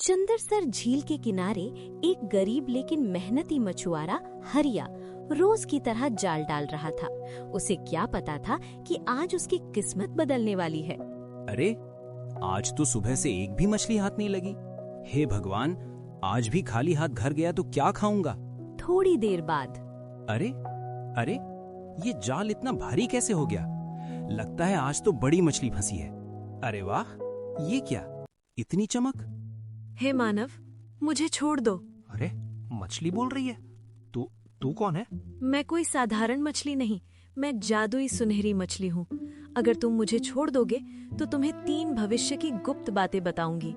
चंद्रसर झील के किनारे एक गरीब लेकिन मेहनती मछुआरा हरिया रोज की तरह जाल डाल रहा था। उसे क्या पता था कि आज उसकी किस्मत बदलने वाली है। अरे, आज तो सुबह से एक भी मछली हाथ नहीं लगी। हे भगवान, आज भी खाली हाथ घर गया तो क्या खाऊंगा। थोड़ी देर बाद अरे अरे, ये जाल इतना भारी कैसे हो गया? लगता है आज तो बड़ी मछली फंसी है। अरे वाह, ये क्या, इतनी चमक। हे मानव, मुझे छोड़ दो। अरे, मछली बोल रही है। तू कौन है? मैं कोई साधारण मछली नहीं, मैं जादुई सुनहरी मछली हूँ। अगर तुम मुझे छोड़ दोगे तो तुम्हें 3 भविष्य की गुप्त बातें बताऊंगी।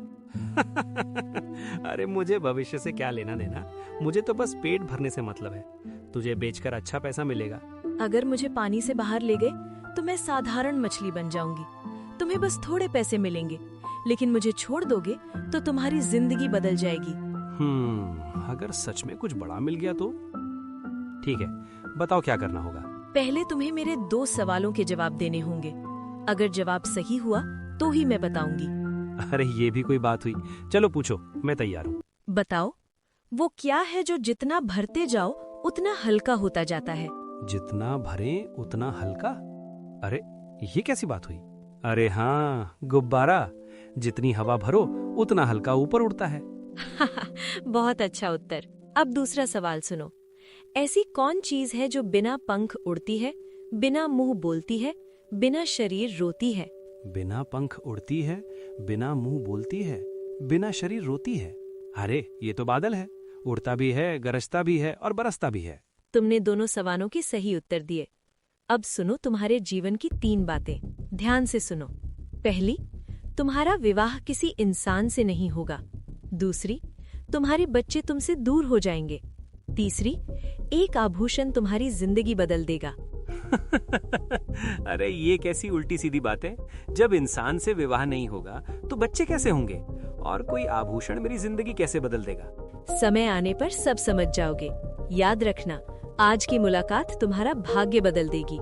अरे, मुझे भविष्य से क्या लेना देना। मुझे तो बस पेट भरने से मतलब है। तुझे बेचकर अच्छा पैसा मिलेगा। अगर मुझे पानी से बाहर ले गए तो मैं साधारण मछली बन जाऊंगी। तुम्हें बस थोड़े पैसे मिलेंगे, लेकिन मुझे छोड़ दोगे तो तुम्हारी जिंदगी बदल जाएगी। अगर सच में कुछ बड़ा मिल गया तो ठीक है, बताओ क्या करना होगा। पहले तुम्हें मेरे 2 सवालों के जवाब देने होंगे। अगर जवाब सही हुआ तो ही मैं बताऊंगी। अरे, ये भी कोई बात हुई। चलो पूछो, मैं तैयार हूँ। बताओ, वो क्या है जो जितना भरते जाओ उतना हल्का होता जाता है? जितना भरे उतना हल्का? अरे, ये कैसी बात हुई? अरे हाँ, गुब्बारा। जितनी हवा भरो उतना हल्का ऊपर उड़ता है। बहुत अच्छा उत्तर। अब दूसरा सवाल सुनो। ऐसी कौन चीज है जो बिना पंख उड़ती है, बिना मुंह बोलती है, बिना शरीर रोती है? बिना पंख उड़ती है, बिना मुंह बोलती है, बिना शरीर रोती है। अरे, ये तो बादल है। उड़ता भी है, गरजता भी है और बरसता भी है। तुमने दोनों सवालों के सही उत्तर दिए। अब सुनो तुम्हारे जीवन की 3 बातें। ध्यान से सुनो। पहली, तुम्हारा विवाह किसी इंसान से नहीं होगा। दूसरी, तुम्हारे बच्चे तुमसे दूर हो जाएंगे। तीसरी, एक आभूषण तुम्हारी जिंदगी बदल देगा। अरे, ये कैसी उल्टी सीधी बात है। जब इंसान से विवाह नहीं होगा तो बच्चे कैसे होंगे, और कोई आभूषण मेरी जिंदगी कैसे बदल देगा? समय आने पर सब समझ जाओगे। याद रखना, आज की मुलाकात तुम्हारा भाग्य बदल देगी।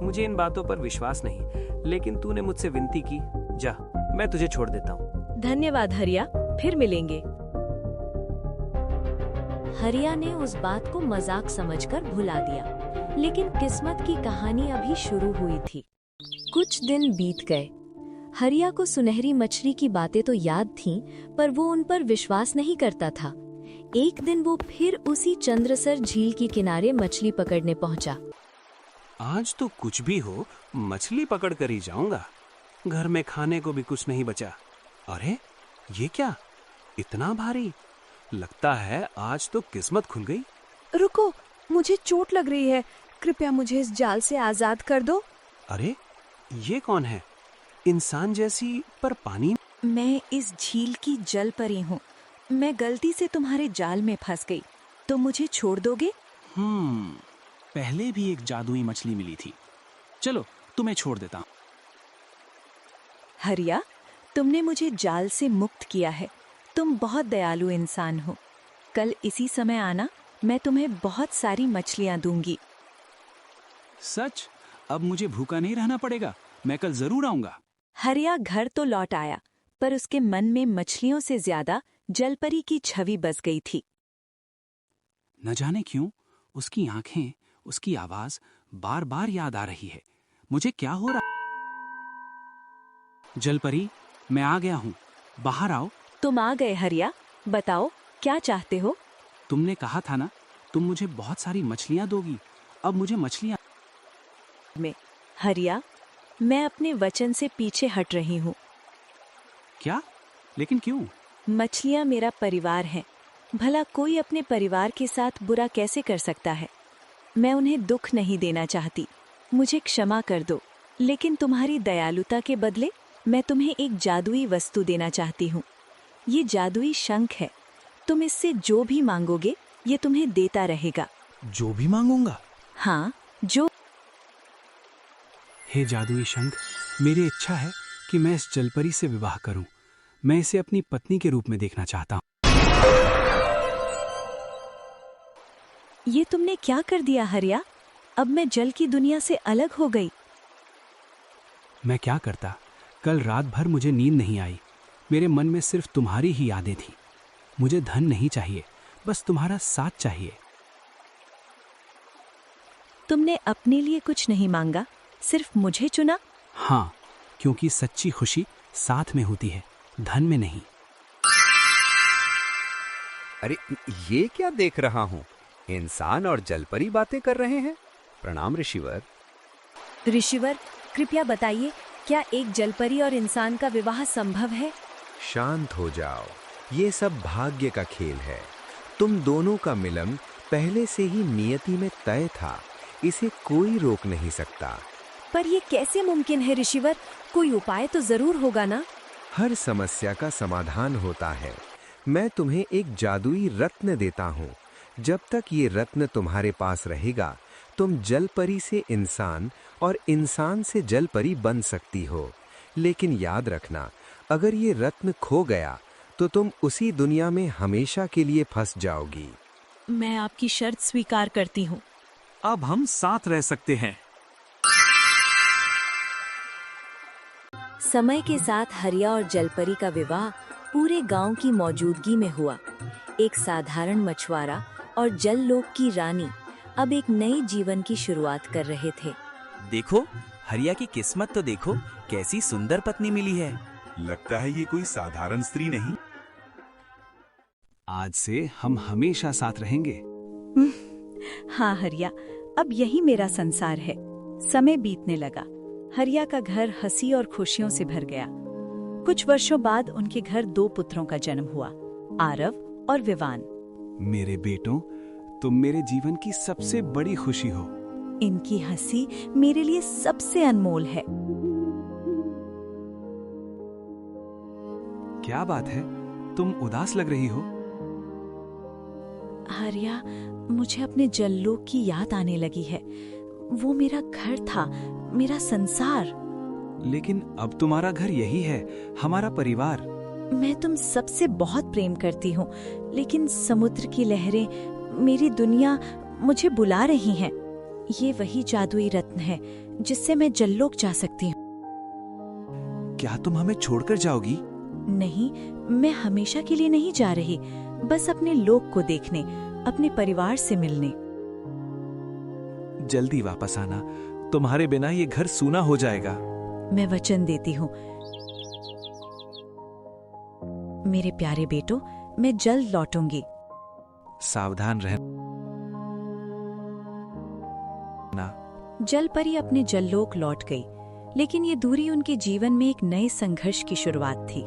मुझे इन बातों पर विश्वास नहीं, लेकिन तूने मुझसे विनती की। जा, मैं तुझे छोड़ देता हूँ। धन्यवाद हरिया, फिर मिलेंगे। हरिया ने उस बात को मजाक समझकर भुला दिया, लेकिन किस्मत की कहानी अभी शुरू हुई थी। कुछ दिन बीत गए। हरिया को सुनहरी मछली की बातें तो याद थीं, पर वो उन पर विश्वास नहीं करता था। एक दिन वो फिर उसी चंद्रसर झील के किनारे मछली पकड़ने पहुंचा। आज तो कुछ भी हो, मछली पकड़ कर ही जाऊंगा। घर में खाने को भी कुछ नहीं बचा। अरे, ये क्या, इतना भारी? लगता है आज तो किस्मत खुल गई। रुको, मुझे चोट लग रही है। कृपया मुझे इस जाल से आजाद कर दो। अरे, ये कौन है? इंसान जैसी पर पानी। मैं इस झील की जल परी हूँ। मैं गलती से तुम्हारे जाल में फंस गई, तो मुझे छोड़ दोगे? पहले भी एक जादुई मछली मिली थी। चलो, तुम्हें छोड़ देता हूँ। हरिया, तुमने मुझे जाल से मुक्त किया है। तुम बहुत दयालु इंसान हो। कल इसी समय आना, मैं तुम्हें बहुत सारी मछलियाँ दूंगी। सच? अब मुझे भूखा नहीं रहना पड़ेगा। मैं कल जरूर आऊंगा। हरिया घर तो लौट आया, पर उसके मन में मछलियों से ज्यादा जलपरी की छवि बस गई थी। न जाने क्यों उसकी आंखें, उसकी आवाज बार बार याद आ रही है। मुझे क्या हो रहा? जलपरी, मैं आ गया हूँ, बाहर आओ। तुम आ गए हरिया, बताओ क्या चाहते हो? तुमने कहा था ना, तुम मुझे बहुत सारी मछलियाँ दोगी। अब मुझे मछलियाँ में हरिया, मैं अपने वचन से पीछे हट रही हूँ। क्या? लेकिन क्यों? मछलियाँ मेरा परिवार हैं। भला कोई अपने परिवार के साथ बुरा कैसे कर सकता है? मैं उन्हें दुख नहीं देना चाहती। मुझे क्षमा कर दो, लेकिन तुम्हारी दयालुता के बदले मैं तुम्हें एक जादुई वस्तु देना चाहती हूँ। ये जादुई शंख है। तुम इससे जो भी मांगोगे, ये तुम्हें देता रहेगा। जो भी मांगूंगा? हाँ, जो। हे जादुई शंख, मेरी इच्छा है कि मैं इस जलपरी से विवाह करूं। मैं इसे अपनी पत्नी के रूप में देखना चाहता हूं। ये तुमने क्या कर दिया हरिया? अब मैं जल की दुनिया से अलग हो गई। मैं क्या करता? कल रात भर मुझे नींद नहीं आई। मेरे मन में सिर्फ तुम्हारी ही यादें थी। मुझे धन नहीं चाहिए, बस तुम्हारा साथ चाहिए। तुमने अपने लिए कुछ नहीं मांगा, सिर्फ मुझे चुना। हाँ, क्योंकि सच्ची खुशी साथ में होती है, धन में नहीं। अरे ये क्या देख रहा हूँ? इंसान और जलपरी बातें कर रहे हैं। प्रणाम ऋषिवर। ऋषिवर, कृपया बताइए, क्या एक जलपरी और इंसान का विवाह संभव है? शांत हो जाओ, ये सब भाग्य का खेल है। तुम दोनों का मिलन पहले से ही नियति में तय था, इसे कोई रोक नहीं सकता। पर ये कैसे मुमकिन है ऋषिवर? कोई उपाय तो जरूर होगा ना? हर समस्या का समाधान होता है। मैं तुम्हें एक जादुई रत्न देता हूँ। जब तक ये रत्न तुम्हारे पास रहेगा, तुम जलपरी से इंसान और इंसान से जलपरी बन सकती हो। लेकिन याद रखना, अगर ये रत्न खो गया तो तुम उसी दुनिया में हमेशा के लिए फंस जाओगी। मैं आपकी शर्त स्वीकार करती हूँ। अब हम साथ रह सकते हैं। समय के साथ हरिया और जलपरी का विवाह पूरे गांव की मौजूदगी में हुआ। एक साधारण मछुआरा और जल लोक की रानी अब एक नए जीवन की शुरुआत कर रहे थे। देखो, हरिया की किस्मत तो देखो, कैसी सुंदर पत्नी मिली है। लगता है ये कोई साधारण स्त्री नहीं। आज से हम हमेशा साथ रहेंगे। हाँ हरिया, अब यही मेरा संसार है। समय बीतने लगा। हरिया का घर हंसी और खुशियों से भर गया। कुछ वर्षों बाद उनके घर 2 पुत्रों का जन्म हुआ, आरव और विवान। मेरे बेटों, तुम मेरे जीवन की सबसे बड़ी खुशी हो। इनकी हंसी मेरे लिए सबसे अनमोल है। क्या बात है, तुम उदास लग रही हो? हरिया, मुझे अपने जल्लोक की याद आने लगी है। वो मेरा घर था, मेरा संसार। लेकिन अब तुम्हारा घर यही है, हमारा परिवार। मैं तुम सबसे बहुत प्रेम करती हूँ, लेकिन समुद्र की लहरें, मेरी दुनिया मुझे बुला रही हैं। ये वही जादुई रत्न है जिससे मैं जल्लोक जा सकती हूँ। क्या तुम हमें छोड़कर जाओगी? नहीं, मैं हमेशा के लिए नहीं जा रही, बस अपने लोक को देखने, अपने परिवार से मिलने। जल्दी वापस आना, तुम्हारे बिना ये घर सूना हो जाएगा। मैं वचन देती हूँ। मेरे प्यारे बेटों, मैं जल्द लौटूंगी। सावधान रहना। जलपरी अपने जल्लोक लौट गई, लेकिन ये दूरी उनके जीवन में एक नए संघर्ष की शुरुआत थी।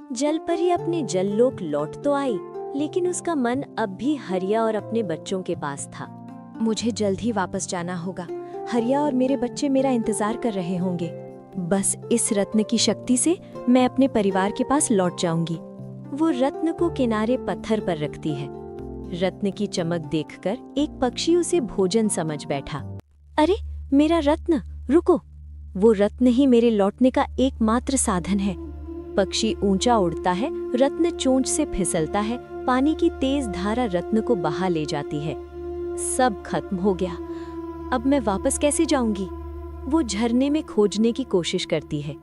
जलपरी अपने जललोक लौट तो आई, लेकिन उसका मन अब भी हरिया और अपने बच्चों के पास था। मुझे जल्द ही वापस जाना होगा। हरिया और मेरे बच्चे मेरा इंतजार कर रहे होंगे। बस इस रत्न की शक्ति से मैं अपने परिवार के पास लौट जाऊंगी। वो रत्न को किनारे पत्थर पर रखती है। रत्न की चमक देखकर एक पक्षी उसे भोजन समझ बैठा। अरे मेरा रत्न, रुको! वो रत्न ही मेरे लौटने का एकमात्र साधन है। पक्षी ऊंचा उड़ता है, रत्न चोंच से फिसलता है, पानी की तेज धारा रत्न को बहा ले जाती है। सब खत्म हो गया। अब मैं वापस कैसे जाऊंगी? वो झरने में खोजने की कोशिश करती है।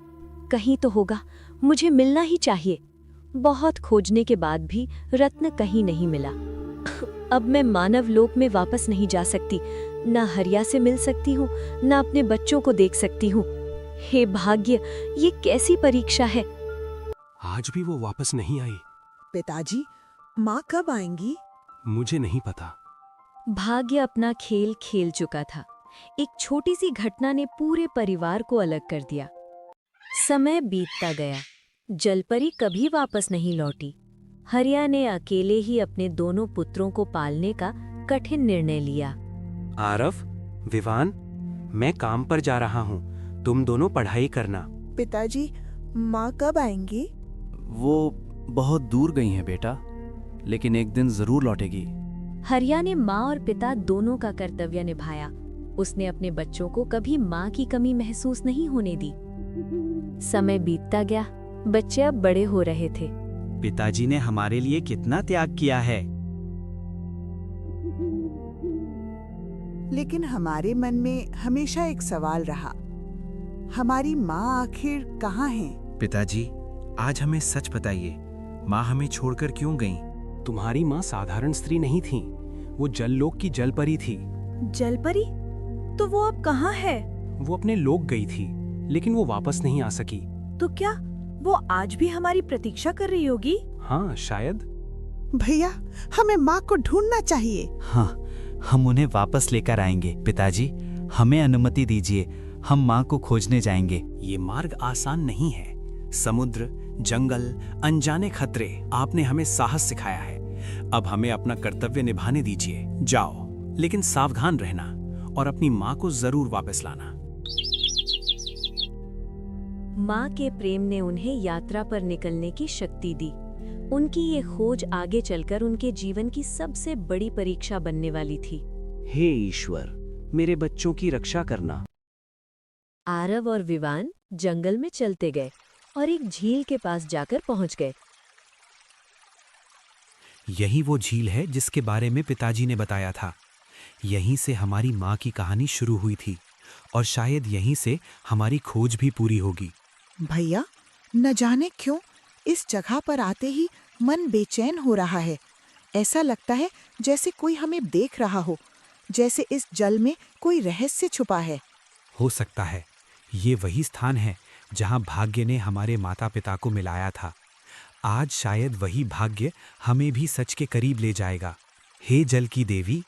कहीं तो होगा, मुझे मिलना ही चाहिए। बहुत खोजने के बाद भी रत्न कहीं नहीं मिला। अब मैं मानव लोक में वापस नहीं जा सकती। ना हरिया से मिल सकती हूँ, ना अपने बच्चों को देख सकती हूँ। हे भाग्य, ये कैसी परीक्षा है। आज भी वो वापस नहीं आई। पिताजी, माँ कब आएंगी? मुझे नहीं पता। भाग्य अपना खेल खेल चुका था। एक छोटी सी घटना ने पूरे परिवार को अलग कर दिया। समय बीतता गया। जलपरी कभी वापस नहीं लौटी। हरिया ने अकेले ही अपने दोनों पुत्रों को पालने का कठिन निर्णय लिया। आरव, विवान, मैं काम पर जा रहा हूँ, तुम दोनों पढ़ाई करना। पिताजी, माँ कब आएंगी? वो बहुत दूर गई हैं बेटा, लेकिन एक दिन जरूर लौटेगी। हरिया ने माँ और पिता दोनों का कर्तव्य निभाया। उसने अपने बच्चों को कभी माँ की कमी महसूस नहीं होने दी। समय बीतता गया। बच्चे अब बड़े हो रहे थे। पिताजी ने हमारे लिए कितना त्याग किया है। लेकिन हमारे मन में हमेशा एक सवाल रहा, हमारी माँ आखिर कहाँ है? पिताजी, आज हमें सच बताइए, माँ हमें छोड़कर क्यों गईं? तुम्हारी माँ साधारण स्त्री नहीं थी, वो जललोक की जलपरी थी। जलपरी? तो वो अब कहाँ है? वो अपने लोक गई थी, लेकिन वो वापस नहीं आ सकी। तो क्या वो आज भी हमारी प्रतीक्षा कर रही होगी? हाँ, शायद। भैया, हमें माँ को ढूंढना चाहिए। हाँ, हम उन्हें वापस लेकर आएंगे। पिताजी, हमें अनुमति दीजिए, हम माँ को खोजने जाएंगे। ये मार्ग आसान नहीं है। समुद्र, जंगल, अनजाने खतरे, आपने हमें साहस सिखाया है। अब हमें अपना कर्तव्य निभाने दीजिए। जाओ, लेकिन सावधान रहना और अपनी माँ को जरूर वापस लाना। माँ के प्रेम ने उन्हें यात्रा पर निकलने की शक्ति दी। उनकी ये खोज आगे चलकर उनके जीवन की सबसे बड़ी परीक्षा बनने वाली थी। हे ईश्वर, मेरे बच्चों की रक्षा करना। आरव और विवान जंगल में चलते गए और एक झील के पास जाकर पहुंच गए। यही वो झील है जिसके बारे में पिताजी ने बताया था। यहीं से हमारी माँ की कहानी शुरू हुई थी और शायद यहीं से हमारी खोज भी पूरी होगी। भैया, न जाने क्यों इस जगह पर आते ही मन बेचैन हो रहा है। ऐसा लगता है जैसे कोई हमें देख रहा हो, जैसे इस जल में कोई रहस्य छुपा है। हो सकता है ये वही स्थान है जहाँ भाग्य ने हमारे माता पिता को मिलाया था। आज शायद वही भाग्य हमें भी सच के करीब ले जाएगा। हे जल की देवी,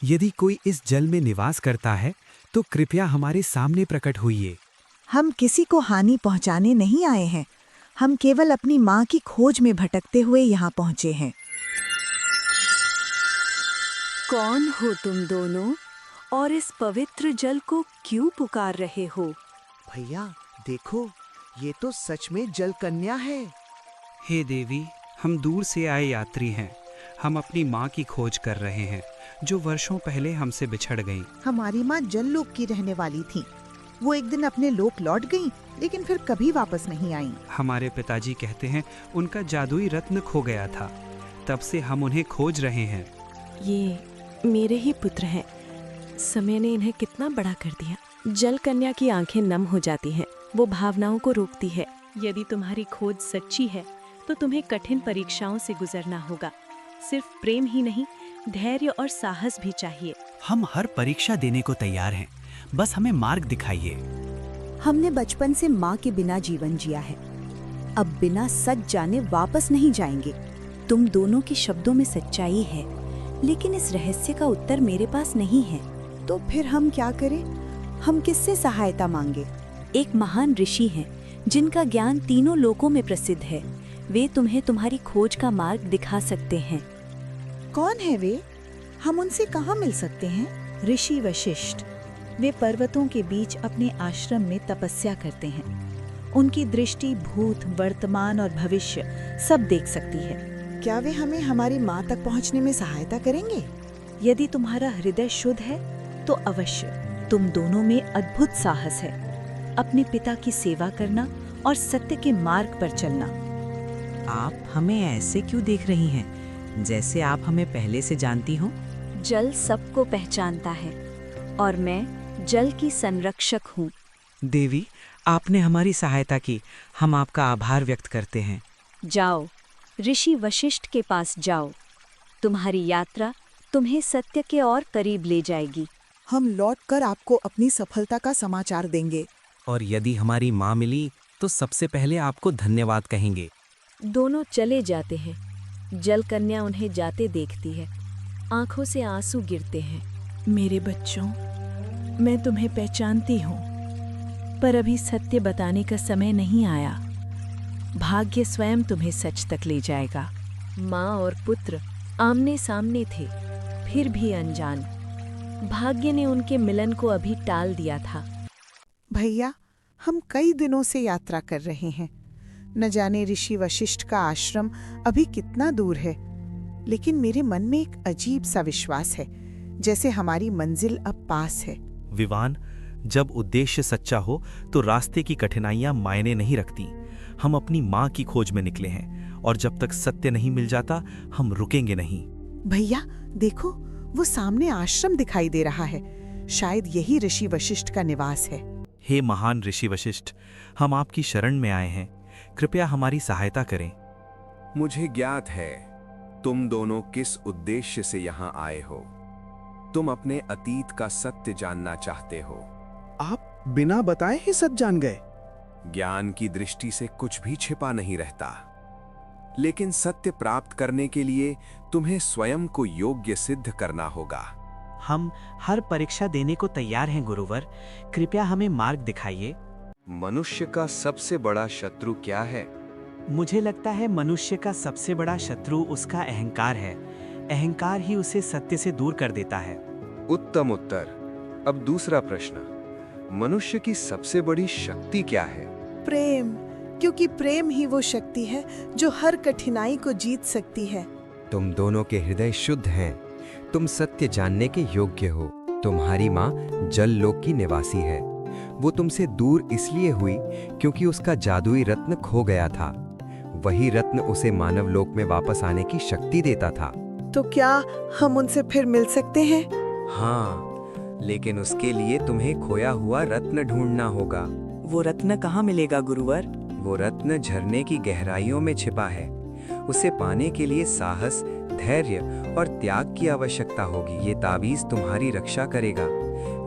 यदि कोई इस जल में निवास करता है तो कृपया हमारे सामने प्रकट होइए। हम किसी को हानि पहुंचाने नहीं आए हैं। हम केवल अपनी माँ की खोज में भटकते हुए यहाँ पहुँचे हैं। कौन हो तुम दोनों और इस पवित्र जल को क्यों पुकार रहे हो? भैया देखो, ये तो सच में जल कन्या है। हे देवी, हम दूर से आए यात्री हैं। हम अपनी माँ की खोज कर रहे हैं, जो वर्षों पहले हमसे बिछड़ गई। हमारी माँ जललोक की रहने वाली थी। वो एक दिन अपने लोक लौट गईं, लेकिन फिर कभी वापस नहीं आईं। हमारे पिताजी कहते हैं उनका जादुई रत्न खो गया था। तब से हम उन्हें खोज रहे हैं। ये मेरे ही पुत्र हैं। समय ने इन्हें कितना बड़ा कर दिया। जल कन्या की आंखें नम हो जाती हैं। वो भावनाओं को रोकती है। यदि तुम्हारी खोज सच्ची है तो तुम्हें कठिन परीक्षाओं से गुजरना होगा। सिर्फ प्रेम ही नहीं, धैर्य और साहस भी चाहिए। हम हर परीक्षा देने को तैयार हैं, बस हमें मार्ग दिखाइए। हमने बचपन से माँ के बिना जीवन जिया है। अब बिना सच जाने वापस नहीं जाएंगे। तुम दोनों के शब्दों में सच्चाई है, लेकिन इस रहस्य का उत्तर मेरे पास नहीं है। तो फिर हम क्या करें? हम किससे सहायता मांगे? एक महान ऋषि हैं, जिनका ज्ञान तीनों लोकों में प्रसिद्ध है। वे तुम्हें तुम्हारी खोज का मार्ग दिखा सकते हैं। कौन है वे? हम उनसे कहाँ मिल सकते हैं? ऋषि वशिष्ठ। वे पर्वतों के बीच अपने आश्रम में तपस्या करते हैं। उनकी दृष्टि भूत, वर्तमान और भविष्य सब देख सकती है। क्या वे हमें हमारी माँ तक पहुँचने में सहायता करेंगे? यदि तुम्हारा हृदय शुद्ध है तो अवश्य। तुम दोनों में अद्भुत साहस है। अपने पिता की सेवा करना और सत्य के मार्ग पर चलना। आप हमें ऐसे क्यों देख रही हैं, जैसे आप हमें पहले से जानती हो? जल सबको पहचानता है और मैं जल की संरक्षक हूँ। देवी, आपने हमारी सहायता की। हम आपका आभार व्यक्त करते हैं। जाओ, ऋषि वशिष्ठ के पास जाओ। तुम्हारी यात्रा तुम्हें सत्य के और करीब ले जाएगी। हम लौटकर आपको अपनी सफलता का समाचार देंगे। और यदि हमारी माँ मिली तो सबसे पहले आपको धन्यवाद कहेंगे। दोनों चले जाते हैं। जल कन्या उन्हें जाते देखती है। आंखों से आंसू गिरते हैं। मेरे बच्चों, मैं तुम्हें पहचानती हूँ, पर अभी सत्य बताने का समय नहीं आया। भाग्य स्वयं तुम्हें सच तक ले जाएगा। माँ और पुत्र आमने सामने थे, फिर भी अनजान। भाग्य ने उनके मिलन को अभी टाल दिया था। भैया, हम कई दिनों से यात्रा कर रहे हैं। न जाने ऋषि वशिष्ठ का आश्रम अभी कितना दूर है, लेकिन मेरे मन में एक अजीब सा विश्वास है, जैसे हमारी मंजिल अब पास है। विवान, जब उद्देश्य सच्चा हो तो रास्ते की कठिनाइयां मायने नहीं रखती। हम अपनी माँ की खोज में निकले हैं और जब तक सत्य नहीं मिल जाता हम रुकेंगे नहीं। भैया देखो, वो सामने आश्रम दिखाई दे रहा है। शायद यही ऋषि वशिष्ठ का निवास है। हे महान ऋषि वशिष्ठ, हम आपकी शरण में आए हैं। कृपया हमारी सहायता करें। मुझे ज्ञात है तुम दोनों किस उद्देश्य से यहाँ आए हो। तुम अपने अतीत का सत्य जानना चाहते हो। आप बिना बताए ही सच जान गए। ज्ञान की दृष्टि से कुछ भी छिपा नहीं रहता, लेकिन सत्य प्राप्त करने के लिए तुम्हें स्वयं को योग्य सिद्ध करना होगा। हम हर परीक्षा देने को तैयार हैं गुरुवर, कृपया हमें मार्ग दिखाइए। मनुष्य का सबसे बड़ा शत्रु क्या है? मुझे लगता है मनुष्य का सबसे बड़ा शत्रु उसका अहंकार है। अहंकार ही उसे सत्य से दूर कर देता है। उत्तम उत्तर। अब दूसरा प्रश्न, मनुष्य की सबसे बड़ी शक्ति क्या है? प्रेम, क्योंकि प्रेम ही वो शक्ति है जो हर कठिनाई को जीत सकती है। तुम दोनों के हृदय शुद्ध हैं। तुम सत्य जानने के योग्य हो। तुम्हारी माँ जल लोक की निवासी है। वो तुमसे दूर इसलिए हुई क्योंकि उसका जादुई रत्न खो गया था। वही रत्न उसे मानव लोक में वापस आने की शक्ति देता था। तो क्या हम उनसे फिर मिल सकते हैं? हाँ, लेकिन उसके लिए तुम्हें खोया हुआ रत्न ढूंढना होगा। वो रत्न कहाँ मिलेगा गुरुवर? वो रत्न झरने की गहराइयों में छिपा है। उसे पाने के लिए साहस, धैर्य और त्याग की आवश्यकता होगी। ये ताबीज तुम्हारी रक्षा करेगा।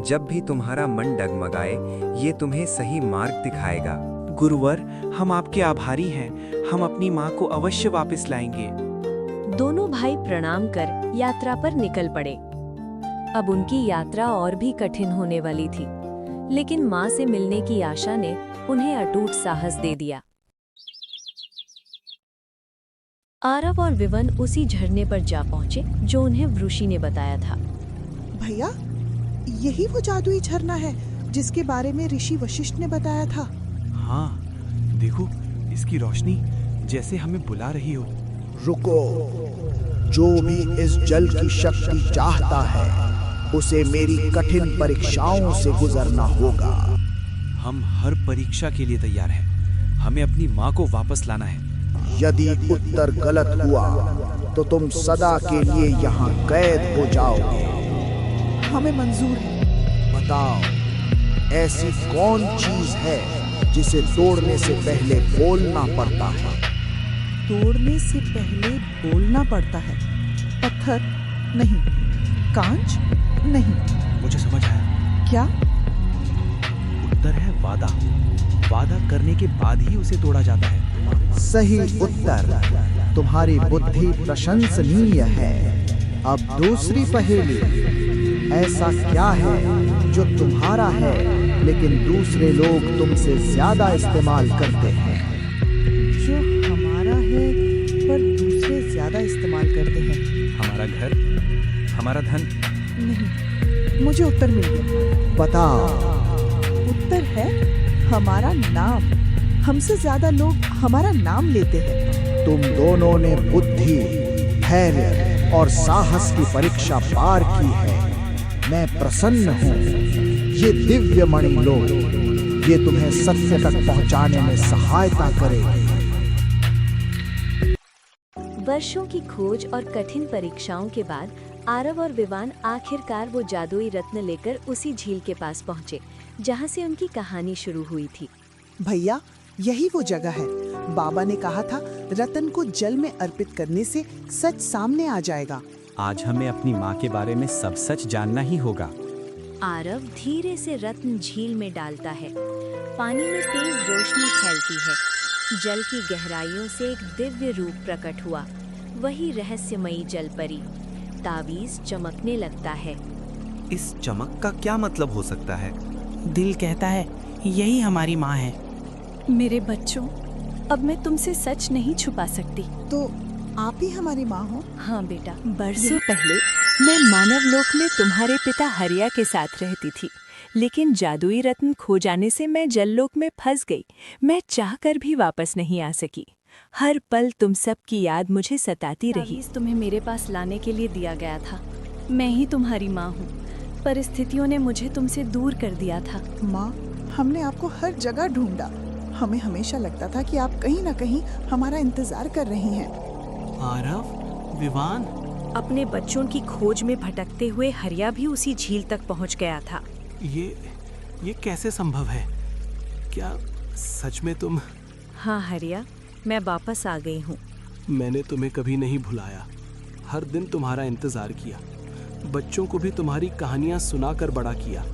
जब भी तुम्हारा मन डगमगाए, ये तुम्हें सही मार्ग दिखाएगा। गुरुवर, हम आपके आभारी हैं। हम अपनी माँ को अवश्य वापस लाएंगे। दोनों भाई प्रणाम कर यात्रा पर निकल पड़े। अब उनकी यात्रा और भी कठिन होने वाली थी, लेकिन माँ से मिलने की आशा ने उन्हें अटूट साहस दे दिया। आरव और विवन उसी झरने पर जा पहुंचे जो उन्हें वृषि ने बताया था। भैया, यही वो जादुई झरना है जिसके बारे में ऋषि वशिष्ठ ने बताया था। हाँ, देखो, इसकी रोशनी जैसे हमें बुला रही हो। रुको, जो भी इस जल की शक्ति चाहता है उसे मेरी कठिन परीक्षाओं से गुजरना होगा। हम हर परीक्षा के लिए तैयार हैं। हमें अपनी माँ को वापस लाना है। यदि उत्तर गलत हुआ तो तुम सदा के लिए यहाँ कैद हो जाओगे। हमें मंजूर है। बताओ, ऐसी कौन चीज है जिसे तोड़ने से पहले बोलना पड़ता है? तोड़ने से पहले बोलना पड़ता है? पत्थर नहीं, कांच नहीं। मुझे समझ आया। क्या? उत्तर है वादा। वादा करने के बाद ही उसे तोड़ा जाता है। सही उत्तर। तुम्हारी बुद्धि प्रशंसनीय है। अब दूसरी पहेली, ऐसा क्या है जो तुम्हारा है लेकिन दूसरे लोग तुमसे ज्यादा इस्तेमाल करते हैं? जो हमारा है पर दूसरे ज्यादा इस्तेमाल करते हैं? हमारा घर, हमारा धन। नहीं, मुझे उत्तर मिल गया। बताओ। उत्तर है हमारा नाम। हमसे ज्यादा लोग हमारा नाम लेते हैं। तुम दोनों ने बुद्धि, धैर्य और साहस की परीक्षा पार की है। मैं प्रसन्न हूँ। ये दिव्य मणि लो, ये तुम्हें सत्य तक पहुँचाने में सहायता करेगी। वर्षों की खोज और कठिन परीक्षाओं के बाद आरव और विवान आखिरकार वो जादुई रत्न लेकर उसी झील के पास पहुँचे जहाँ से उनकी कहानी शुरू हुई थी। भैया, यही वो जगह है। बाबा ने कहा था रतन को जल में अर्पित करने से सच सामने आ जाएगा। आज हमें अपनी माँ के बारे में सब सच जानना ही होगा। आरव धीरे से रत्न झील में डालता है। पानी में तेज रोशनी फैलती है। जल की गहराइयों से एक दिव्य रूप प्रकट हुआ, वही रहस्यमयी जल परी। तावीज चमकने लगता है। इस चमक का क्या मतलब हो सकता है? दिल कहता है यही हमारी माँ है। मेरे बच्चों, अब मैं तुमसे सच नहीं छुपा सकती। तो आप ही हमारी माँ हो? हाँ बेटा। बरसों पहले मैं मानव लोक में तुम्हारे पिता हरिया के साथ रहती थी, लेकिन जादुई रत्न खो जाने से मैं जललोक में फंस गई। मैं चाहकर भी वापस नहीं आ सकी। हर पल तुम सब की याद मुझे सताती रही। तुम्हें मेरे पास लाने के लिए दिया गया था। मैं ही तुम्हारी माँ हूँ। परिस्थितियों ने मुझे तुमसे दूर कर दिया था। माँ, हमने आपको हर जगह ढूंढा। हमें हमेशा लगता था कि आप कहीं न कहीं हमारा इंतजार कर रही हैं। आरव, विवान, अपने बच्चों की खोज में भटकते हुए हरिया भी उसी झील तक पहुंच गया था। ये कैसे संभव है? क्या सच में तुम? हाँ हरिया, मैं वापस आ गई हूँ। मैंने तुम्हें कभी नहीं भुलाया। हर दिन तुम्हारा इंतजार किया। बच्चों को भी तुम्हारी कहानियां सुनाकर बड़ा किया।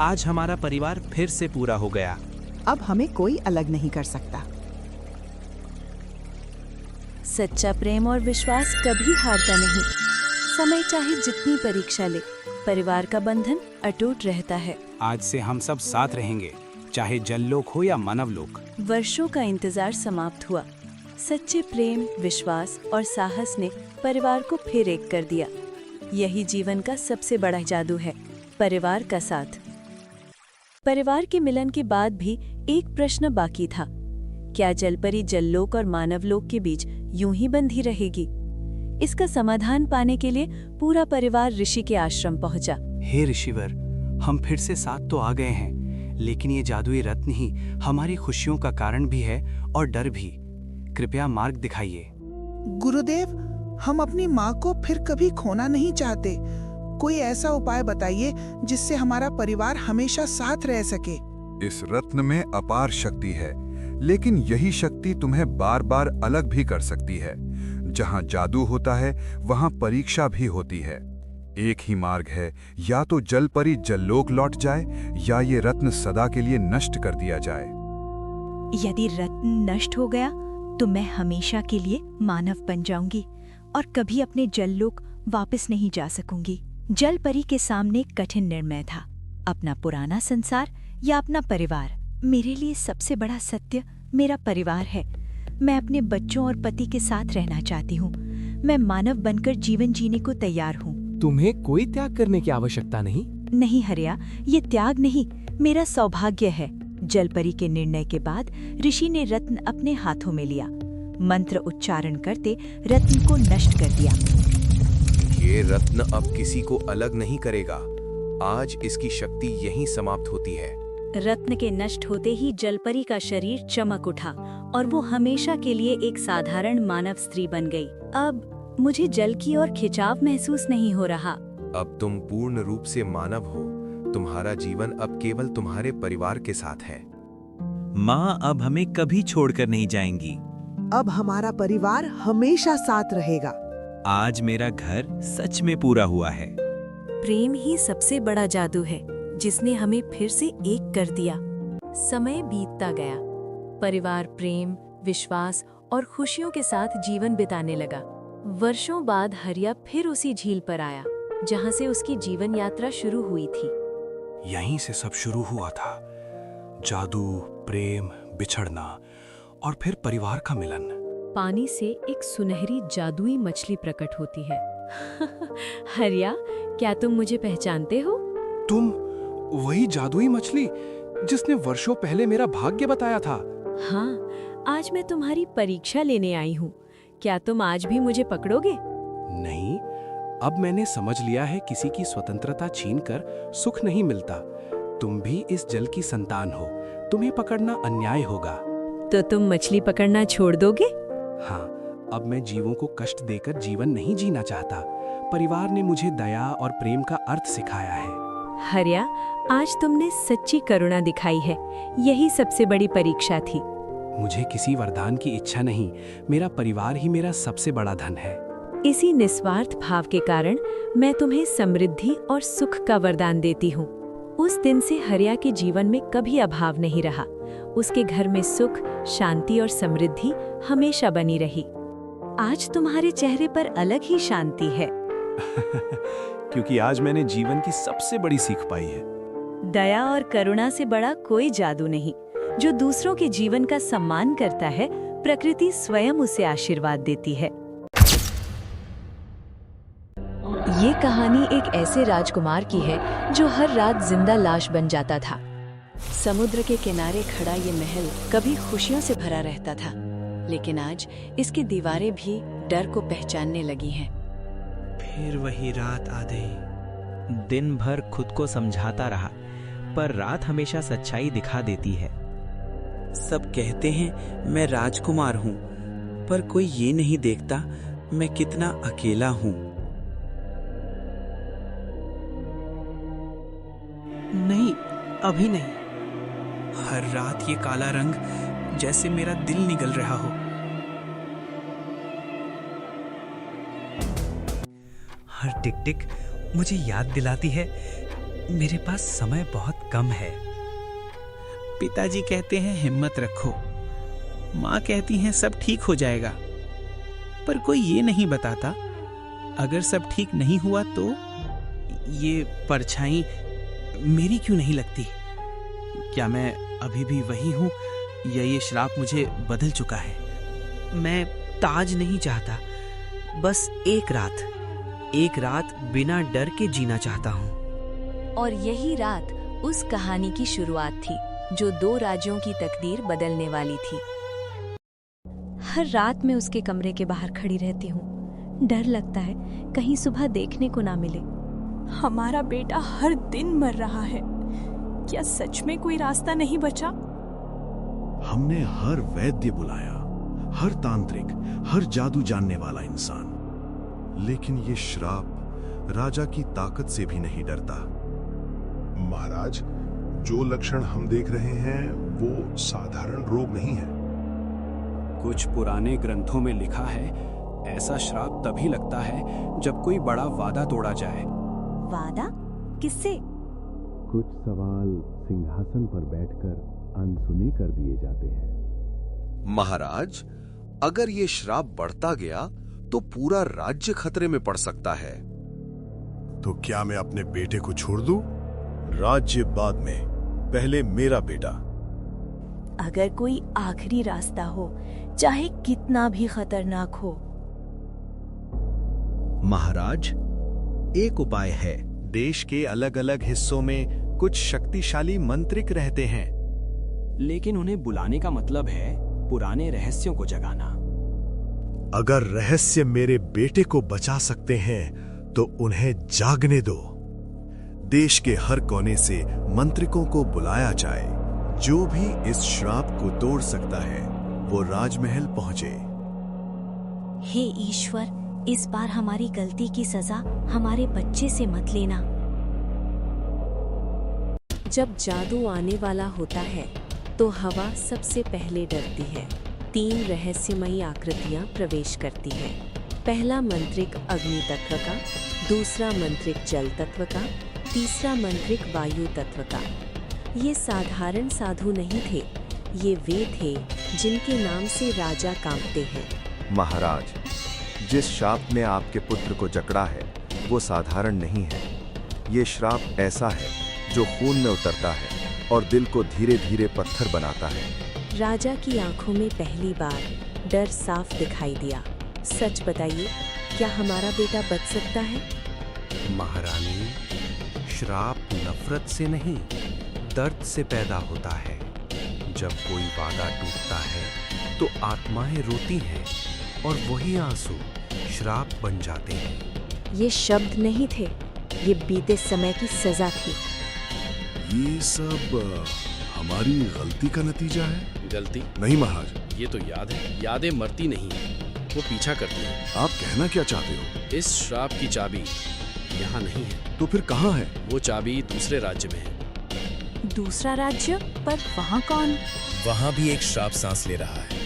आज हमारा परिवार फिर से पूरा हो गया। अब हमें कोई अलग नहीं कर सकता। सच्चा प्रेम और विश्वास कभी हारता नहीं। समय चाहे जितनी परीक्षा ले, परिवार का बंधन अटूट रहता है। आज से हम सब साथ रहेंगे, चाहे जललोक हो या मानवलोक। वर्षों का इंतजार समाप्त हुआ। सच्चे प्रेम, विश्वास और साहस ने परिवार को फिर एक कर दिया। यही जीवन का सबसे बड़ा जादू है, परिवार का साथ। परिवार के मिलन के बाद भी एक प्रश्न बाकी था। क्या जलपरी जललोक और मानवलोक के बीच यूं ही बंधी रहेगी? इसका समाधान पाने के लिए पूरा परिवार ऋषि के आश्रम पहुंचा। हे ऋषिवर, हम फिर से साथ तो आ गए हैं, लेकिन ये जादुई रत्न ही हमारी खुशियों का कारण भी है और डर भी। कृपया मार्ग दिखाइए। गुरुदेव, हम अपनी माँ को फिर कभी खोना नहीं चाहते। कोई ऐसा उपाय बताइए जिससे हमारा परिवार हमेशा साथ रह सके। इस रत्न में अपार शक्ति है, लेकिन यही शक्ति तुम्हें बार बार अलग भी कर सकती है। जहाँ जादू होता है वहाँ परीक्षा भी होती है। एक ही मार्ग है, या तो जलपरी जललोक लौट जाए या ये रत्न सदा के लिए नष्ट कर दिया जाए। यदि रत्न नष्ट हो गया तो मैं हमेशा के लिए मानव बन जाऊंगी और कभी अपने जललोक वापस नहीं जा सकूंगी। जलपरी के सामने कठिन निर्णय था, अपना पुराना संसार या अपना परिवार। मेरे लिए सबसे बड़ा सत्य मेरा परिवार है। मैं अपने बच्चों और पति के साथ रहना चाहती हूँ। मैं मानव बनकर जीवन जीने को तैयार हूँ। तुम्हें कोई त्याग करने की आवश्यकता नहीं। नहीं हरिया, ये त्याग नहीं, मेरा सौभाग्य है। जलपरी के निर्णय के बाद ऋषि ने रत्न अपने हाथों में लिया। मंत्र उच्चारण करते रत्न को नष्ट कर दिया। ये रत्न अब किसी को अलग नहीं करेगा। आज इसकी शक्ति यहीं समाप्त होती है। रत्न के नष्ट होते ही जलपरी का शरीर चमक उठा और वो हमेशा के लिए एक साधारण मानव स्त्री बन गई। अब मुझे जल की ओर खिंचाव महसूस नहीं हो रहा। अब तुम पूर्ण रूप से मानव हो। तुम्हारा जीवन अब केवल तुम्हारे परिवार के साथ है। माँ अब हमें कभी छोड़कर नहीं जाएंगी। अब हमारा परिवार हमेशा साथ रहेगा। आज मेरा घर सच में पूरा हुआ है। प्रेम ही सबसे बड़ा जादू है, जिसने हमें फिर से एक कर दिया। समय बीतता गया। परिवार प्रेम, विश्वास और खुशियों के साथ जीवन बिताने लगा। वर्षों बाद हरिया फिर उसी झील पर आया, जहां से उसकी जीवन यात्रा शुरू हुई थी। यहीं से सब शुरू हुआ था। जादू, प्रेम, बिछड़ना और फिर परिवार का मिलन। पानी से एक सुनहरी जादुई मछली प्रकट होती है। हरिया, क्या तुम मुझे पहचानते हो? तुम वही जादुई मछली जिसने वर्षों पहले मेरा भाग्य बताया था। हाँ, आज मैं तुम्हारी परीक्षा लेने आई हूँ। क्या तुम आज भी मुझे पकड़ोगे? नहीं, अब मैंने समझ लिया है, किसी की स्वतंत्रता छीनकर सुख नहीं मिलता। तुम भी इस जल की संतान हो, तुम्हें पकड़ना अन्याय होगा। तो तुम मछली पकड़ना छोड़ दोगे? हाँ, अब मैं जीवों को कष्ट देकर जीवन नहीं जीना चाहता। परिवार ने मुझे दया और प्रेम का अर्थ सिखाया है। हरिया, आज तुमने सच्ची करुणा दिखाई है। यही सबसे बड़ी परीक्षा थी। मुझे किसी वरदान की इच्छा नहीं, मेरा परिवार ही मेरा सबसे बड़ा धन है। इसी निस्वार्थ भाव के कारण मैं तुम्हें समृद्धि और सुख का वरदान देती हूँ। उस दिन से हरिया के जीवन में कभी अभाव नहीं रहा। उसके घर में सुख, शांति और समृद्धि हमेशा बनी रही। आज तुम्हारे चेहरे पर अलग ही शांति है। क्योंकि आज मैंने जीवन की सबसे बड़ी सीख पाई है। दया और करुणा से बड़ा कोई जादू नहीं। जो दूसरों के जीवन का सम्मान करता है, प्रकृति स्वयं उसे आशीर्वाद देती है। ये कहानी एक ऐसे राजकुमार की है जो हर रात जिंदा लाश बन जाता था। समुद्र के किनारे खड़ा ये महल कभी खुशियों से भरा रहता था, लेकिन आज इसकी दीवारें भी डर को पहचानने लगी हैं। फिर वही रात आ गई। दिन भर खुद को समझाता रहा, पर रात हमेशा सच्चाई दिखा देती है। सब कहते हैं मैं राजकुमार हूँ, पर कोई ये नहीं देखता मैं कितना अकेला हूँ। नहीं, अभी नहीं। हर रात ये काला रंग जैसे मेरा दिल निगल रहा हो। हर टिक टिक मुझे याद दिलाती है मेरे पास समय बहुत कम है। पिताजी कहते हैं हिम्मत रखो, माँ कहती हैं सब ठीक हो जाएगा, पर कोई ये नहीं बताता अगर सब ठीक नहीं हुआ तो। ये परछाई मेरी क्यों नहीं लगती? क्या मैं अभी भी वही हूँ या ये श्राप मुझे बदल चुका है? मैं ताज नहीं चाहता, बस एक रात बिना डर के जीना चाहता हूँ। और यही रात उस कहानी की शुरुआत थी जो 2 राज्यों की तकदीर बदलने वाली थी। हर रात मैं उसके कमरे के बाहर खड़ी रहती हूँ। डर लगता है कहीं सुबह देखने को ना मिले। हमारा बेटा हर दिन मर रहा है। क्या सच में कोई रास्ता नहीं बचा? हमने हर वैद्य बुलाया, हर तांत्रिक, हर जादू जानने वाला इंसान, लेकिन ये श्राप राजा की ताकत से भी नहीं डरता। महाराज, जो लक्षण हम देख रहे हैं वो साधारण रोग नहीं है। कुछ पुराने ग्रंथों में लिखा है ऐसा श्राप तभी लगता है जब कोई बड़ा वादा तोड़ा जाए। वादा? किससे? कुछ सवाल सिंहासन पर बैठकर अनसुने कर दिए जाते हैं। महाराज, अगर ये श्राप बढ़ता गया तो पूरा राज्य खतरे में पड़ सकता है। तो क्या मैं अपने बेटे को छोड़ दूं? राज्य बाद में, पहले मेरा बेटा। अगर कोई आखिरी रास्ता हो, चाहे कितना भी खतरनाक हो। महाराज, एक उपाय है। देश के अलग अलग हिस्सों में कुछ शक्तिशाली मंत्रिक रहते हैं, लेकिन उन्हें बुलाने का मतलब है पुराने रहस्यों को जगाना। अगर रहस्य मेरे बेटे को बचा सकते हैं तो उन्हें जागने दो। देश के हर कोने से मंत्रिकों को बुलाया जाए। जो भी इस श्राप को तोड़ सकता है वो राजमहल पहुंचे। हे ईश्वर, इस बार हमारी गलती की सजा हमारे बच्चे से मत लेना। जब जादू आने वाला होता है तो हवा सबसे पहले डरती है। 3 रहस्यमयी आकृतियां प्रवेश करती हैं। पहला मंत्रिक अग्नि तत्व का, दूसरा मंत्रिक जल तत्व का, तीसरा मंत्रिक वायु तत्व का। ये साधारण साधु नहीं थे, ये वे थे जिनके नाम से राजा कांपते हैं। महाराज, जिस श्राप ने आपके पुत्र को जकड़ा है वो साधारण नहीं है। ये श्राप ऐसा है जो खून में उतरता है और दिल को धीरे धीरे पत्थर बनाता है। राजा की आंखों में पहली बार डर साफ दिखाई दिया। सच बताइए, क्या हमारा बेटा बच सकता है? महारानी, श्राप नफरत से नहीं, दर्द से पैदा होता है। जब कोई वादा टूटता है तो आत्माएं रोती हैं और वही आंसू श्राप बन जाते हैं। ये शब्द नहीं थे, ये बीते समय की सजा थी। ये सब हमारी गलती का नतीजा है? गलती नहीं महाराज, ये तो याद है। यादें मरती नहीं है, वो पीछा करती है। आप कहना क्या चाहते हो? इस श्राप की चाबी यहाँ नहीं है। तो फिर कहाँ है? वो चाबी दूसरे राज्य में है। दूसरा राज्य? पर वहाँ कौन? वहाँ भी एक श्राप सांस ले रहा है,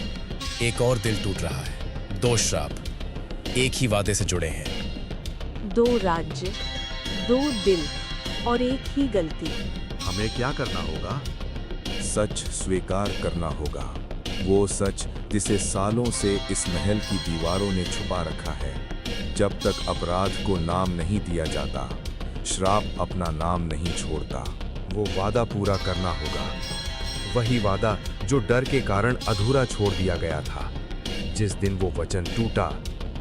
एक और दिल टूट रहा है। 2 श्राप एक ही वादे से जुड़े हैं। 2 राज्य, 2 दिल और एक ही गलती। हमें क्या करना होगा? सच स्वीकार करना होगा। वो सच जिसे सालों से इस महल की दीवारों ने छुपा रखा है। जब तक अपराध को नाम नहीं दिया जाता, श्राप अपना नाम नहीं छोड़ता। वो वादा पूरा करना होगा, वही वादा जो डर के कारण अधूरा छोड़ दिया गया था। जिस दिन वो वचन टूटा,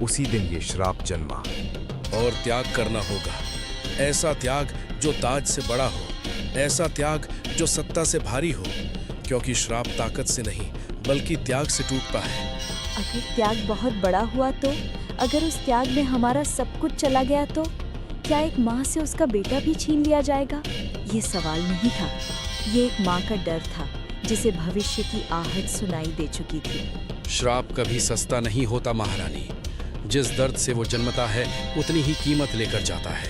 उसी दिन ये श्राप जन्मा। और त्याग करना होगा, ऐसा त्याग जो ताज से बड़ा हो, ऐसा त्याग जो सत्ता से भारी हो, क्योंकि श्राप ताकत से नहीं बल्कि त्याग से टूटता है। अगर त्याग बहुत बड़ा हुआ तो? अगर उस त्याग में हमारा सब कुछ चला गया तो? क्या एक माँ से उसका बेटा भी छीन लिया जाएगा? ये सवाल नहीं था, ये एक माँ का डर था जिसे भविष्य की आहट सुनाई दे चुकी थी। श्राप कभी सस्ता नहीं होता महारानी। जिस दर्द से वो जन्मता है उतनी ही कीमत लेकर जाता है,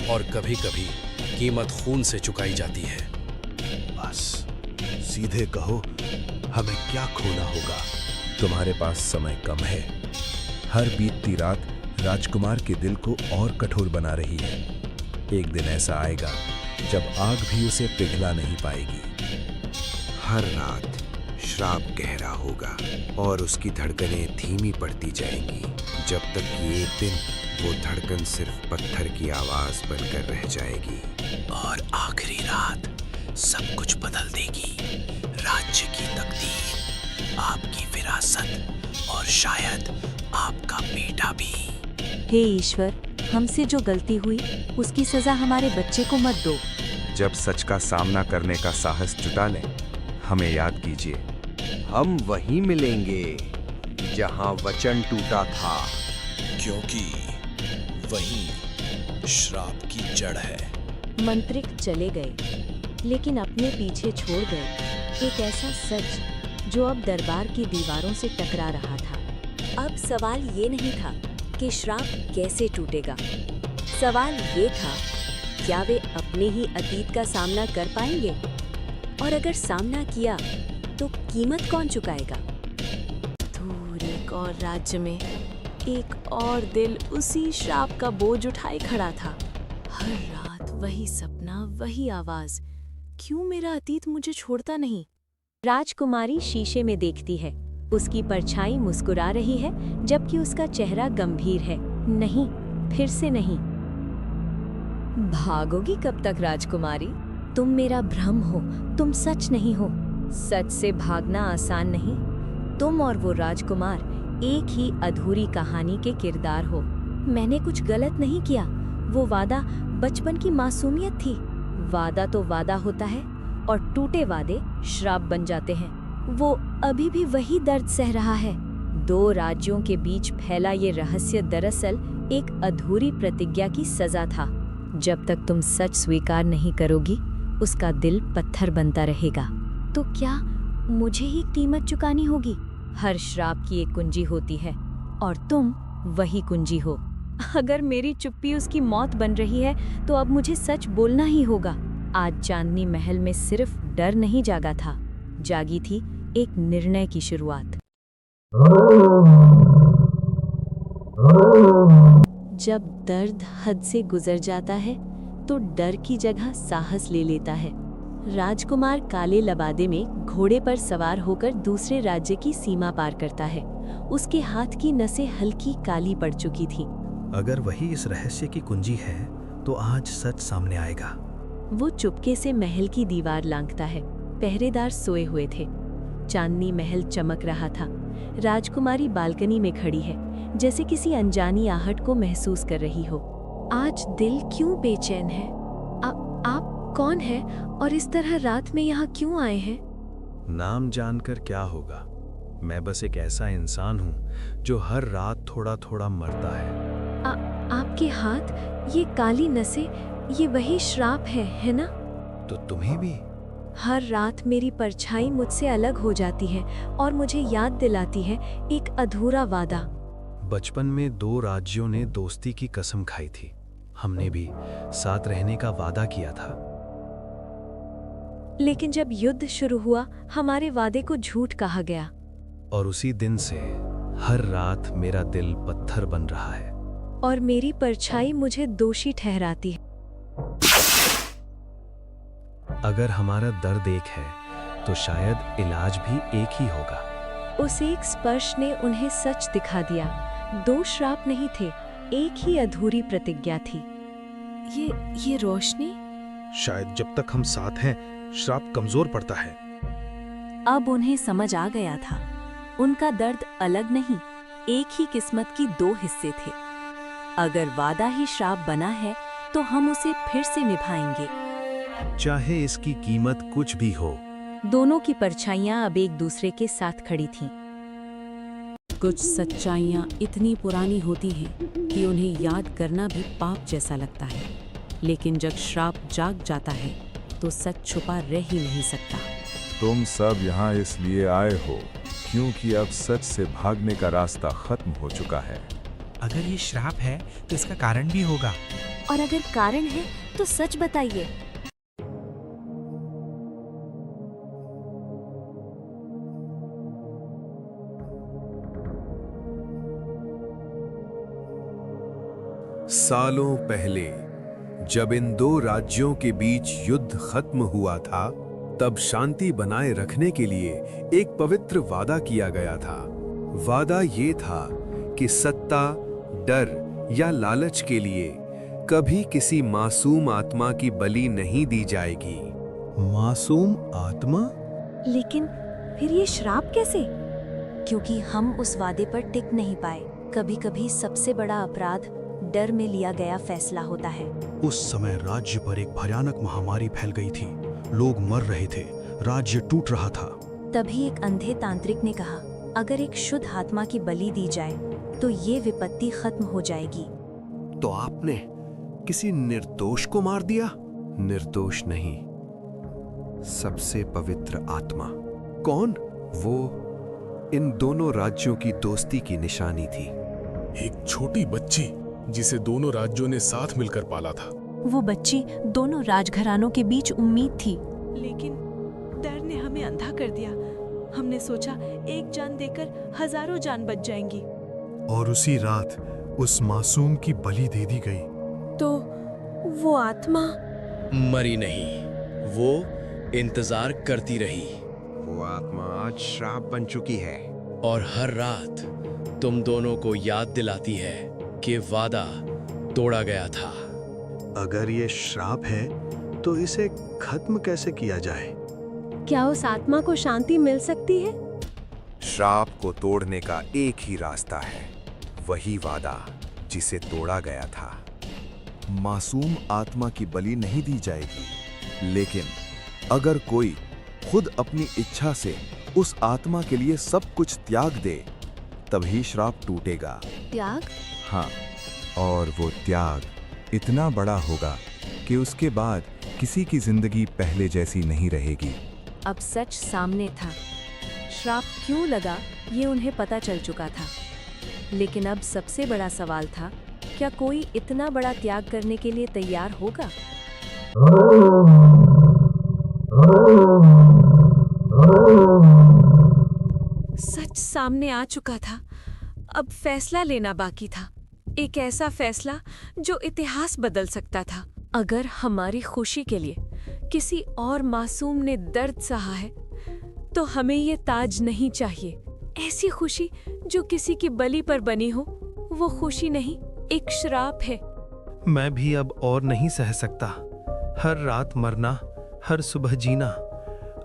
और कभी कभी कीमत खून से चुकाई जाती है। बस सीधे कहो, हमें क्या खोना होगा? तुम्हारे पास समय कम है। हर बीतती रात राजकुमार के दिल को और कठोर बना रही है। एक दिन ऐसा आएगा जब आग भी उसे पिघला नहीं पाएगी। हर रात श्राप गहरा होगा और उसकी धड़कनें धीमी पड़ती जाएंगी, जब तक कि एक दिन वो धड़कन सिर्फ पत्थर की आवाज बनकर रह जाएगी। और आखिरी रात सब कुछ बदल देगी। राज्य की तकदीर, आपकी विरासत और शायद आपका बेटा भी। हे ईश्वर, हमसे जो गलती हुई उसकी सजा हमारे बच्चे को मत दो। जब सच का सामना करने का साहस जुटा लें, हमें याद कीजिए, हम वहीं मिलेंगे जहां वचन टूटा था, क्योंकि वही श्राप की जड़ है। मंत्रिक चले गए, लेकिन अपने पीछे छोड़ गए एक ऐसा सच जो अब दरबार की दीवारों से टकरा रहा था। अब सवाल ये नहीं था कि श्राप कैसे टूटेगा, सवाल ये था क्या वे अपने ही अतीत का सामना कर पाएंगे, और अगर सामना किया तो कीमत कौन चुकाएगा। दूर एक और राज्य में एक और दिल उसी श्राप का बोझ उठाए खड़ा था। हर रात वही सपना, वही आवाज, क्यों मेरा अतीत मुझे छोड़ता नहीं। राजकुमारी शीशे में देखती है, उसकी परछाई मुस्कुरा रही है जबकि उसका चेहरा गंभीर है। नहीं, फिर से नहीं। भागोगी कब तक राजकुमारी? तुम मेरा भ्रम हो, तुम सच नहीं हो। सच से भागना आसान नहीं। तुम और वो राजकुमार एक ही अधूरी कहानी के किरदार हो। मैंने कुछ गलत नहीं किया। वो वादा बचपन की मासूमियत थी। वादा तो वादा होता है और टूटे वादे श्राप बन जाते हैं। वो अभी भी वही दर्द सह रहा है। दो राज्यों के बीच फैला ये रहस्य दरअसल एक अधूरी प्रतिज्ञा की सजा था। जब तक तुम सच स्वीकार नहीं करोगी, उसका दिल पत्थर बनता रहेगा। तो क्या मुझे ही कीमत चुकानी होगी? हर श्राप की एक कुंजी होती है और तुम वही कुंजी हो। अगर मेरी चुप्पी उसकी मौत बन रही है तो अब मुझे सच बोलना ही होगा। आज चांदनी महल में सिर्फ डर नहीं जागा था, जागी थी एक निर्णय की शुरुआत। जब दर्द हद से गुजर जाता है तो डर की जगह साहस ले लेता है। राजकुमार काले लबादे में घोड़े पर सवार होकर दूसरे राज्य की सीमा पार करता है। उसके हाथ की नसें हल्की काली पड़ चुकी थीं। अगर वही इस रहस्य की कुंजी है तो आज सच सामने आएगा। वो चुपके से महल की दीवार लांघता है। पहरेदार सोए हुए थे। चांदनी महल चमक रहा था। राजकुमारी बालकनी में खड़ी है, जैसे किसी अनजानी आहट को महसूस कर रही हो। आज दिल क्यों बेचैन है? आप कौन है और इस तरह रात में यहाँ क्यों आए हैं? नाम जानकर क्या होगा? मैं बस एक ऐसा इंसान हूँ जो हर रात थोड़ा थोड़ा मरता है। आपके हाथ, ये काली नसें, ये वही श्राप है ना? तो तुम्हें भी? हर रात मेरी परछाई मुझसे अलग हो जाती है और मुझे याद दिलाती है एक अधूरा वादा। बचपन में दो राज्यों ने दोस्ती की कसम खाई थी। हमने भी साथ रहने का वादा किया था। लेकिन जब युद्ध शुरू हुआ, हमारे वादे को झूठ कहा गया। और उसी दिन से हर रात मेरा दिल पत्थर बन रहा है। और मेरी परछाई मुझे दोषी ठहराती है। अगर हमारा दर्द एक है तो शायद इलाज भी एक ही होगा। उस एक स्पर्श ने उन्हें सच दिखा दिया। दो श्राप नहीं थे, एक ही अधूरी प्रतिज्ञा थी। ये रोशनी? शायद जब तक हम साथ हैं श्राप कमजोर पड़ता है। अब उन्हें समझ आ गया था, उनका दर्द अलग नहीं, एक ही किस्मत की दो हिस्से थे। अगर वादा ही श्राप बना है तो हम उसे फिर से निभाएंगे, चाहे इसकी कीमत कुछ भी हो। दोनों की परछाइयां अब एक दूसरे के साथ खड़ी थीं। कुछ सच्चाइयां इतनी पुरानी होती हैं कि उन्हें याद करना भी पाप जैसा लगता है, लेकिन जब श्राप जाग जाता है तो सच छुपा रह ही नहीं सकता। तुम सब यहाँ इसलिए आए हो क्योंकि अब सच से भागने का रास्ता खत्म हो चुका है। अगर ये श्राप है तो इसका कारण भी होगा। और अगर कारण है तो सच बताइए। 。 । 。 । । । । । । । । । । । । । । । । । 。 । 。 । 。 । 。 । 。 । 。 । । । । । । । । । । । । । । । । । । । । । । । सालों पहले जब इन दो राज्यों के बीच युद्ध खत्म हुआ था, तब शांति बनाए रखने के लिए एक पवित्र वादा किया गया था। वादा ये था कि सत्ता, डर या लालच के लिए कभी किसी मासूम आत्मा की बलि नहीं दी जाएगी। मासूम आत्मा? लेकिन फिर ये श्राप कैसे? क्योंकि हम उस वादे पर टिक नहीं पाए। कभी-कभी सबसे बड़ा अपराध डर में लिया गया फैसला होता है। उस समय राज्य पर एक भयानक महामारी फैल गई थी। लोग मर रहे थे, राज्य टूट रहा था। तभी एक अंधे तांत्रिक ने कहा, अगर एक शुद्ध आत्मा की बलि दी जाए तो ये विपत्ति खत्म हो जाएगी। तो आपने किसी निर्दोष को मार दिया? निर्दोष नहीं, सबसे पवित्र आत्मा। कौन? वो इन दोनों राज्यों की दोस्ती की निशानी थी। एक छोटी बच्ची जिसे दोनों राज्यों ने साथ मिलकर पाला था। वो बच्ची दोनों राजघरानों के बीच उम्मीद थी। लेकिन डर ने हमें अंधा कर दिया। हमने सोचा एक जान देकर हजारों जान बच जाएंगी। और उसी रात उस मासूम की बलि दे दी गई। तो वो आत्मा मरी नहीं, वो इंतजार करती रही। वो आत्मा आज श्राप बन चुकी है और हर रात तुम दोनों को याद दिलाती है कि वादा तोड़ा गया था। अगर ये श्राप है तो इसे खत्म कैसे किया जाए? क्या उस आत्मा को शांति मिल सकती है? श्राप को तोड़ने का एक ही रास्ता है, वही वादा जिसे तोड़ा गया था। मासूम आत्मा की बलि नहीं दी जाएगी, लेकिन अगर कोई खुद अपनी इच्छा से उस आत्मा के लिए सब कुछ त्याग दे, तभी श्राप टूटेगा। त्याग? हाँ, और वो त्याग इतना बड़ा होगा कि उसके बाद किसी की जिंदगी पहले जैसी नहीं रहेगी। अब सच सामने था। श्राप क्यों लगा ये उन्हें पता चल चुका था। लेकिन अब सबसे बड़ा सवाल था, क्या कोई इतना बड़ा त्याग करने के लिए तैयार होगा? सच सामने आ चुका था। अब फैसला लेना बाकी था, एक ऐसा फैसला जो इतिहास बदल सकता था। अगर हमारी खुशी के लिए किसी और मासूम ने दर्द सहा है, तो हमें ये ताज नहीं चाहिए। ऐसी खुशी जो किसी की बलि पर बनी हो, वो खुशी नहीं, एक श्राप है। मैं भी अब और नहीं सह सकता। हर रात मरना, हर सुबह जीना।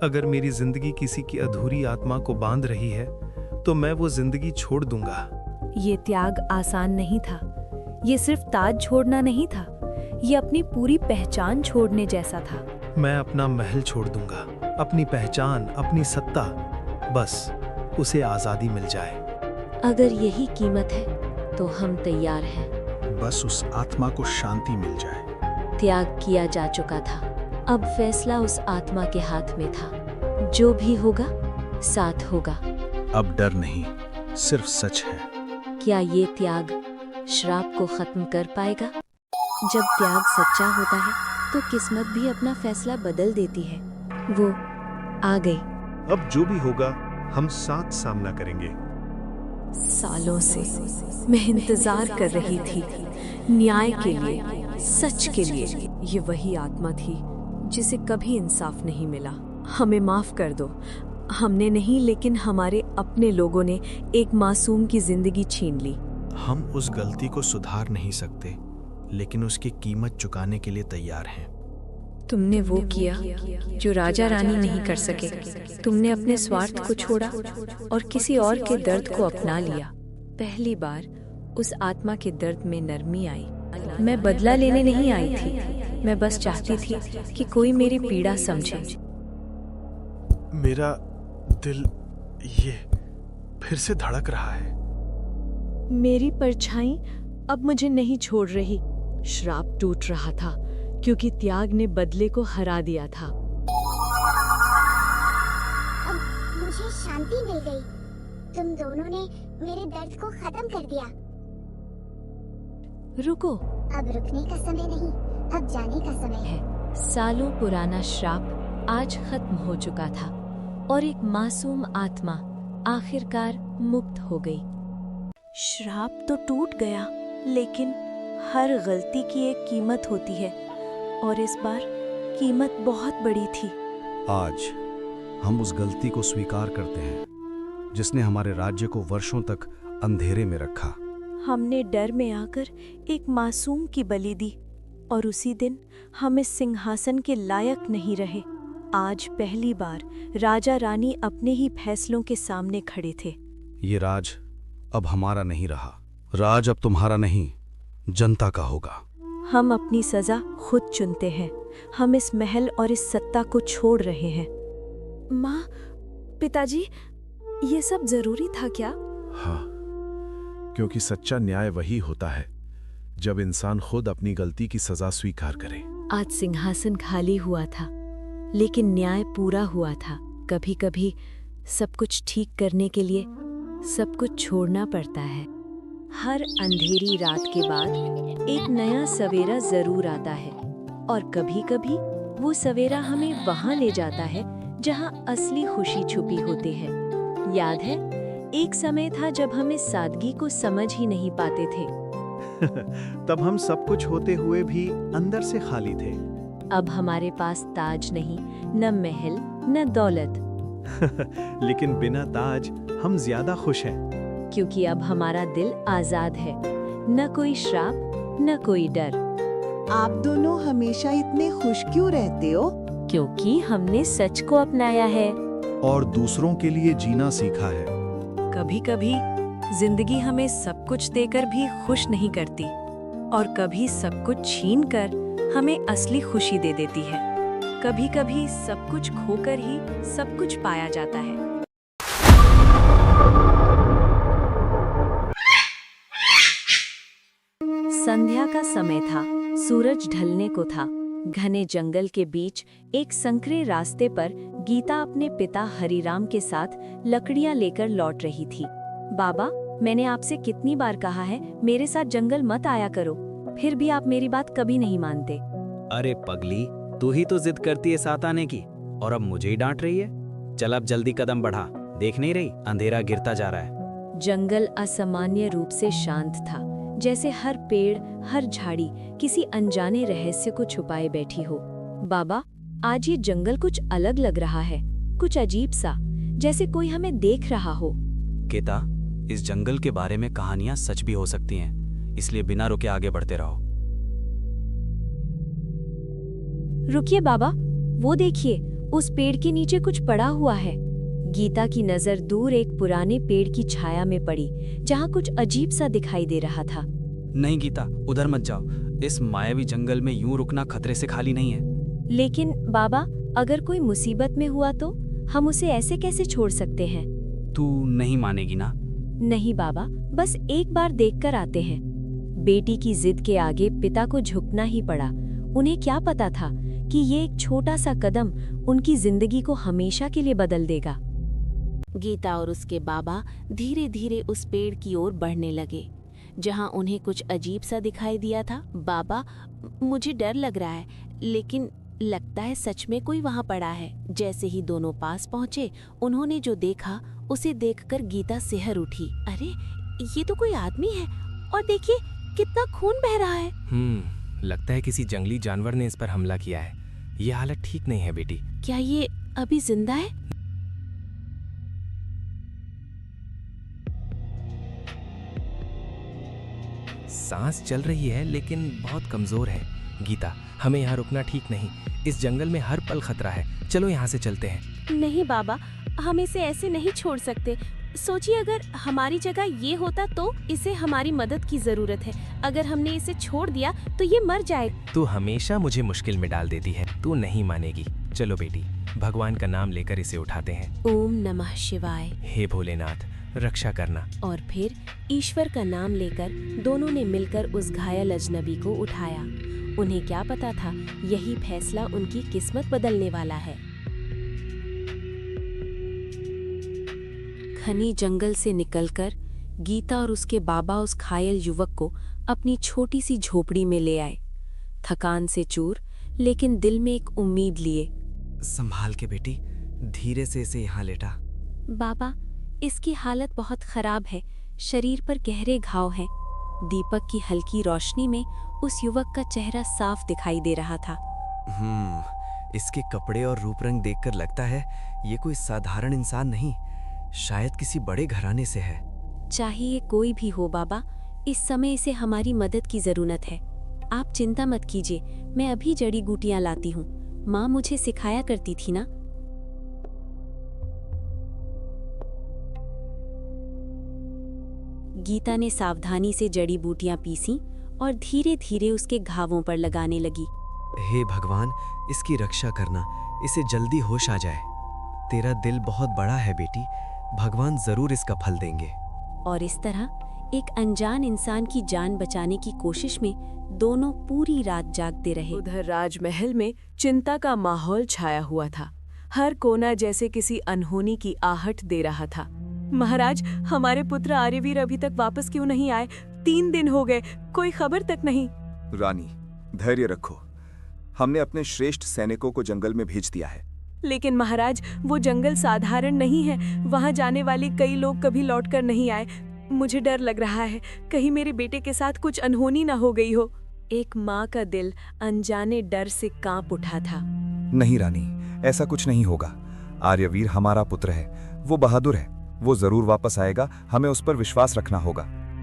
अगर मेरी जिंदगी किसी की अधूरी आत्मा को बांध रही है, तो मैं वो जिंदगी छोड़ दूंगा। ये त्याग आसान नहीं था। ये सिर्फ ताज छोड़ना नहीं था, ये अपनी पूरी पहचान छोड़ने जैसा था। मैं अपना महल छोड़ दूंगा, अपनी पहचान, अपनी सत्ता, बस उसे आजादी मिल जाए। अगर यही कीमत है तो हम तैयार हैं। बस उस आत्मा को शांति मिल जाए। त्याग किया जा चुका था, अब फैसला उस आत्मा के हाथ में था। जो भी होगा साथ होगा। अब डर नहीं, सिर्फ सच है। क्या ये त्याग श्राप को खत्म कर पाएगा? जब त्याग सच्चा होता है तो किस्मत भी अपना फैसला बदल देती है। वो आ गई। अब जो भी होगा हम साथ सामना करेंगे। सालों से मैं इंतजार कर रही थी, न्याय के लिए, सच के लिए। ये वही आत्मा थी जिसे कभी इंसाफ नहीं मिला। हमें माफ कर दो। हमने नहीं, लेकिन हमारे अपने लोगों ने एक मासूम की जिंदगी छीन ली। हम उस गलती को सुधार नहीं सकते, लेकिन उसकी कीमत चुकाने के लिए तैयार हैं। तुमने वो किया जो राजा रानी नहीं कर सके। तुमने अपने स्वार्थ को छोड़ा और किसी और के दर्द को अपना लिया। पहली बार उस आत्मा के दर्द में नरमी आई। मैं बदला लेने नहीं आई थी, मैं बस चाहती थी कि कोई मेरी पीड़ा समझे। मेरा दिल ये फिर से धड़क रहा है। मेरी परछाई अब मुझे नहीं छोड़ रही। श्राप टूट रहा था क्योंकि त्याग ने बदले को हरा दिया था। अब मुझे शांति मिल गई। तुम दोनों ने मेरे दर्द को खत्म कर दिया। रुको, अब रुकने का समय नहीं, अब जाने का समय है। सालों पुराना श्राप आज खत्म हो चुका था और एक मासूम आत्मा आखिरकार मुक्त हो गई। श्राप तो टूट गया, लेकिन हर गलती की एक कीमत होती है और इस बार कीमत बहुत बड़ी थी। आज हम उस गलती को स्वीकार करते हैं जिसने हमारे राज्य को वर्षों तक अंधेरे में रखा। हमने डर में आकर एक मासूम की बलि दी और उसी दिन हम इस सिंहासन के लायक नहीं रहे। आज पहली बार राजा रानी अपने ही फैसलों के सामने खड़े थे। ये राज अब हमारा नहीं रहा। राज अब तुम्हारा नहीं, जनता का होगा। हम अपनी सजा खुद चुनते हैं। हम इस महल और इस सत्ता को छोड़ रहे हैं। माँ, पिताजी, ये सब जरूरी था क्या? हाँ, क्योंकि सच्चा न्याय वही होता है जब इंसान खुद अपनी गलती की सजा स्वीकार करे। आज सिंहासन खाली हुआ था, लेकिन न्याय पूरा हुआ था। कभी कभी सब कुछ ठीक करने के लिए सब कुछ छोड़ना पड़ता है। हर अंधेरी रात के बाद एक नया सवेरा जरूर आता है और कभी कभी वो सवेरा हमें वहां ले जाता है जहां असली खुशी छुपी होती है। याद है, एक समय था जब हम इस सादगी को समझ ही नहीं पाते थे। तब हम सब कुछ होते हुए भी अंदर से खाली थे। अब हमारे पास ताज नहीं, न महल, न दौलत। लेकिन बिना ताज हम ज्यादा खुश हैं। क्योंकि अब हमारा दिल आजाद है, न कोई श्राप, न कोई डर। आप दोनों हमेशा इतने खुश क्यों रहते हो? क्योंकि हमने सच को अपनाया है और दूसरों के लिए जीना सीखा है। कभी कभी जिंदगी हमें सब कुछ देकर भी खुश नहीं करती और कभी सब कुछ छीन कर हमें असली खुशी दे देती है। कभी कभी सब कुछ खोकर ही सब कुछ पाया जाता है। संध्या का समय था। सूरज ढलने को था। घने जंगल के बीच एक संकरे रास्ते पर गीता अपने पिता हरिराम के साथ लकड़ियां लेकर लौट रही थी। बाबा, मैंने आपसे कितनी बार कहा है मेरे साथ जंगल मत आया करो, फिर भी आप मेरी बात कभी नहीं मानते। अरे पगली, तू ही तो जिद करती है साथ आने की और अब मुझे ही डांट रही है। चल अब जल्दी कदम बढ़ा, देख नहीं रही अंधेरा गिरता जा रहा है। जंगल असामान्य रूप से शांत था, जैसे हर पेड़, हर झाड़ी किसी अनजाने रहस्य को छुपाए बैठी हो। बाबा, आज ये जंगल कुछ अलग लग रहा है, कुछ अजीब सा, जैसे कोई हमें देख रहा हो। गीता, इस जंगल के बारे में कहानियां सच भी हो सकती हैं, इसलिए बिना रुके आगे बढ़ते रहो। रुकिए बाबा, वो देखिए, उस पेड़ के नीचे कुछ पड़ा हुआ है। गीता की नजर दूर एक पुराने पेड़ की छाया में पड़ी, जहां कुछ अजीब सा दिखाई दे रहा था। नहीं गीता, उधर मत जाओ। इस मायावी जंगल में यूं रुकना खतरे से खाली नहीं है। लेकिन बाबा, अगर कोई मुसीबत में हुआ तो हम उसे ऐसे कैसे छोड़ सकते हैं? तू नहीं मानेगी ना? नहीं बाबा, बस एक बार देखकर आते हैं। बेटी की जिद के आगे पिता को झुकना ही पड़ा। उन्हें क्या पता था कि ये एक छोटा सा कदम उनकी जिंदगी को हमेशा के लिए बदल देगा। गीता और उसके बाबा धीरे धीरे उस पेड़ की ओर बढ़ने लगे, जहां उन्हें कुछ अजीब सा दिखाई दिया था। बाबा, मुझे डर लग रहा है, लेकिन लगता है सच में कोई वहां पड़ा है। जैसे ही दोनों पास पहुंचे, उन्होंने जो देखा उसे देखकर गीता सिहर उठी। अरे, ये तो कोई आदमी है और देखिए कितना खून बह रहा है। लगता है किसी जंगली जानवर ने इस पर हमला किया है। ये हालत ठीक नहीं है बेटी। क्या ये अभी जिंदा है? सांस चल रही है लेकिन बहुत कमजोर है। गीता, हमें यहाँ रुकना ठीक नहीं। इस जंगल में हर पल खतरा है। चलो यहाँ से चलते हैं। नहीं बाबा, हम इसे ऐसे नहीं छोड़ सकते। सोचिए, अगर हमारी जगह ये होता तो इसे हमारी मदद की जरूरत है। अगर हमने इसे छोड़ दिया तो ये मर जाएगा। तू हमेशा मुझे मुश्किल में डाल देती है। तू नहीं मानेगी। चलो बेटी, भगवान का नाम लेकर इसे उठाते हैं। ओम नमः शिवाय। हे भोलेनाथ, रक्षा करना। और फिर ईश्वर का नाम लेकर दोनों ने मिलकर उस घायल अजनबी को उठाया। उन्हें क्या पता था, यही फैसला उनकी किस्मत बदलने वाला है। घनी जंगल से निकलकर गीता और उसके बाबा उस घायल युवक को अपनी छोटी सी झोपड़ी में ले आए। थकान से चूर, लेकिन दिल में एक उम्मीद लिए। संभाल के बेटी, धीरे से इसे यहाँ लेटा। बाबा, इसकी हालत बहुत खराब है। शरीर पर गहरे घाव हैं। दीपक की हल्की रोशनी में उस युवक का चेहरा साफ दिखाई दे रहा था। इसके कपड़े और रूप रंग देखकर लगता है ये कोई साधारण इंसान नहीं, शायद किसी बड़े घराने से है। चाहे ये कोई भी हो बाबा, इस समय इसे हमारी मदद की जरूरत है। आप चिंता मत कीजिए, मैं अभी जड़ी बूटियां लाती हूँ। माँ मुझे सिखाया करती थी ना। गीता ने सावधानी से जड़ी बूटियां पीसी और धीरे धीरे उसके घावों पर लगाने लगी। हे भगवान, इसकी रक्षा करना, इसे जल्दी होश आ जाए। तेरा दिल बहुत बड़ा है बेटी, भगवान जरूर इसका फल देंगे। और इस तरह एक अनजान इंसान की जान बचाने की कोशिश में दोनों पूरी रात जागते रहे। उधर राजमहल में चिंता का माहौल छाया हुआ था। हर कोना जैसे किसी अनहोनी की आहट दे रहा था। महाराज, हमारे पुत्र आर्यवीर अभी तक वापस क्यों नहीं आए? 3 दिन हो गए, कोई खबर तक नहीं। रानी, धैर्य रखो। हमने अपने श्रेष्ठ सैनिकों को जंगल में भेज दिया है। लेकिन महाराज, वो जंगल साधारण नहीं है। वहां जाने वाले कई लोग कभी लौटकर नहीं आए। मुझे डर लग रहा है, कहीं मेरे बेटे के साथ कुछ अनहोनी ना हो गई हो। एक माँ का दिल अनजाने डर से कांप उठा था। नहीं रानी, ऐसा कुछ नहीं होगा। आर्यवीर हमारा पुत्र है, वो बहादुर है, वो जरूर वापस आएगा। हमें उस पर विश्वास रखना होगा।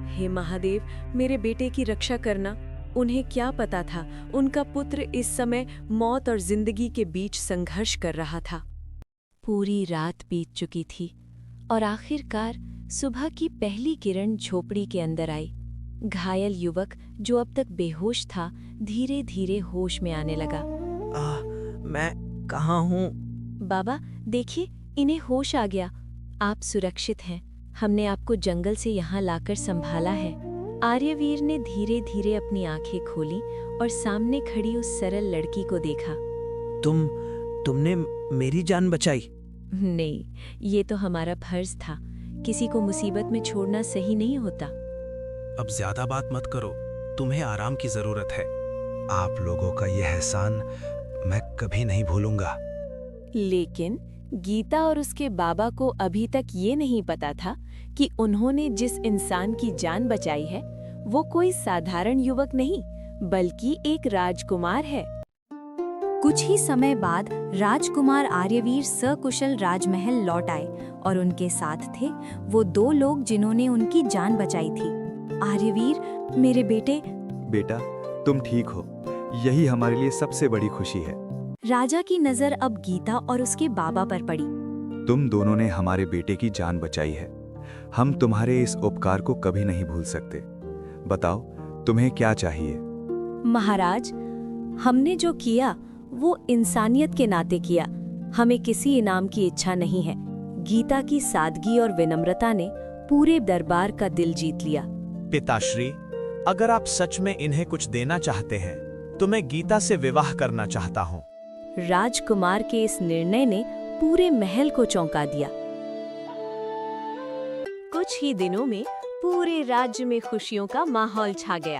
हे महादेव, मेरे बेटे की रक्षा करना। उन्हें क्या पता था, उनका पुत्र इस समय मौत और जिंदगी के बीच संघर्ष कर रहा था। पूरी रात बीत चुकी थी और आखिरकार सुबह की पहली किरण झोपड़ी के अंदर आई। घायल युवक, जो अब तक बेहोश था, धीरे धीरे होश में आने लगा। मैं कहाँ हूँ? बाबा देखिए, इन्हें होश आ गया। आप सुरक्षित हैं। हमने आपको जंगल से यहाँ लाकर संभाला है। आर्यवीर ने धीरे धीरे अपनी आंखें खोली और सामने खड़ी उस सरल लड़की को देखा। तुमने मेरी जान बचाई? नहीं, ये तो हमारा फर्ज था। किसी को मुसीबत में छोड़ना सही नहीं होता। अब ज्यादा बात मत करो, तुम्हें आराम की जरूरत है। आप लोगों का यह एहसान मैं कभी नहीं भूलूंगा। लेकिन गीता और उसके बाबा को अभी तक ये नहीं पता था कि उन्होंने जिस इंसान की जान बचाई है वो कोई साधारण युवक नहीं, बल्कि एक राजकुमार है। कुछ ही समय बाद राजकुमार आर्यवीर सकुशल राजमहल लौट आए और उनके साथ थे वो 2 लोग जिन्होंने उनकी जान बचाई थी। आर्यवीर, मेरे बेटे। बेटा, तुम ठीक हो, यही हमारे लिए सबसे बड़ी खुशी है। राजा की नजर अब गीता और उसके बाबा पर पड़ी। तुम दोनों ने हमारे बेटे की जान बचाई है। हम तुम्हारे इस उपकार को कभी नहीं भूल सकते। बताओ, तुम्हें क्या चाहिए? महाराज, हमने जो किया वो इंसानियत के नाते किया। हमें किसी इनाम की इच्छा नहीं है। गीता की सादगी और विनम्रता ने पूरे दरबार का दिल जीत लिया। पिताश्री, अगर आप सच में इन्हें कुछ देना चाहते हैं तो मैं गीता से विवाह करना चाहता हूँ। राजकुमार के इस निर्णय ने पूरे महल को चौंका दिया। कुछ ही दिनों में पूरे राज्य में खुशियों का माहौल छा गया।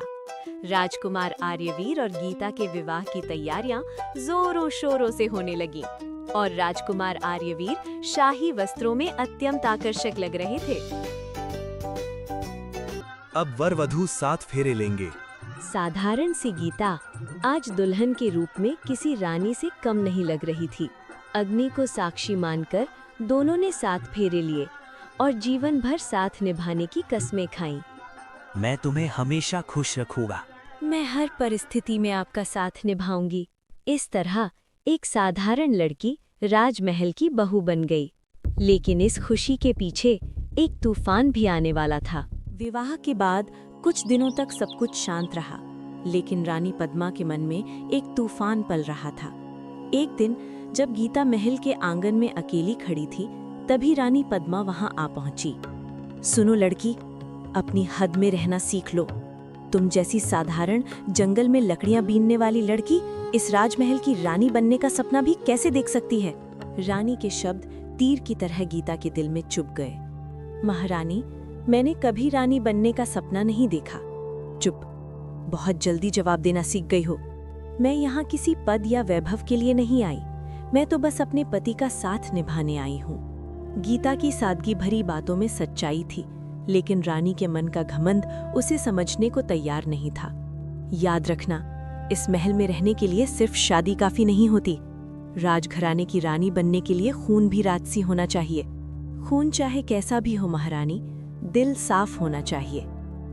राजकुमार आर्यवीर और गीता के विवाह की तैयारियां जोरों शोरों से होने लगीं और राजकुमार आर्यवीर शाही वस्त्रों में अत्यंत आकर्षक लग रहे थे। अब वर वधू 7 फेरे लेंगे। साधारण सी गीता आज दुल्हन के रूप में किसी रानी से कम नहीं लग रही थी। अग्नि को साक्षी मानकर दोनों ने 7 फेरे लिए और जीवन भर साथ निभाने की कस्में खाईं। मैं तुम्हें हमेशा खुश रखूंगा। मैं हर परिस्थिति में आपका साथ निभाऊंगी। इस तरह एक साधारण लड़की राजमहल की बहू बन गई। लेकिन इस खुशी के पीछे एक तूफान भी आने वाला था। विवाह के बाद कुछ दिनों तक सब कुछ शांत रहा, लेकिन रानी पद्मा के मन में एक तूफान पल रहा था। एक दिन जब गीता महल के आंगन में अकेली खड़ी थी, तभी रानी पद्मा वहां आ पहुंची। सुनो लड़की, अपनी हद में रहना सीख लो। तुम जैसी साधारण जंगल में लकड़ियां बीनने वाली लड़की इस राजमहल की रानी बनने का सपना भी कैसे देख सकती है? रानी के शब्द तीर की तरह गीता के दिल में चुभ गए। महारानी, मैंने कभी रानी बनने का सपना नहीं देखा। चुप, बहुत जल्दी जवाब देना सीख गई हो। मैं यहाँ किसी पद या वैभव के लिए नहीं आई, मैं तो बस अपने पति का साथ निभाने आई हूँ। गीता की सादगी भरी बातों में सच्चाई थी, लेकिन रानी के मन का घमंड उसे समझने को तैयार नहीं था। याद रखना, इस महल में रहने के लिए सिर्फ शादी काफी नहीं होती। राजघराने की रानी बनने के लिए खून भी राजसी होना चाहिए। खून चाहे कैसा भी हो महारानी, दिल साफ होना चाहिए।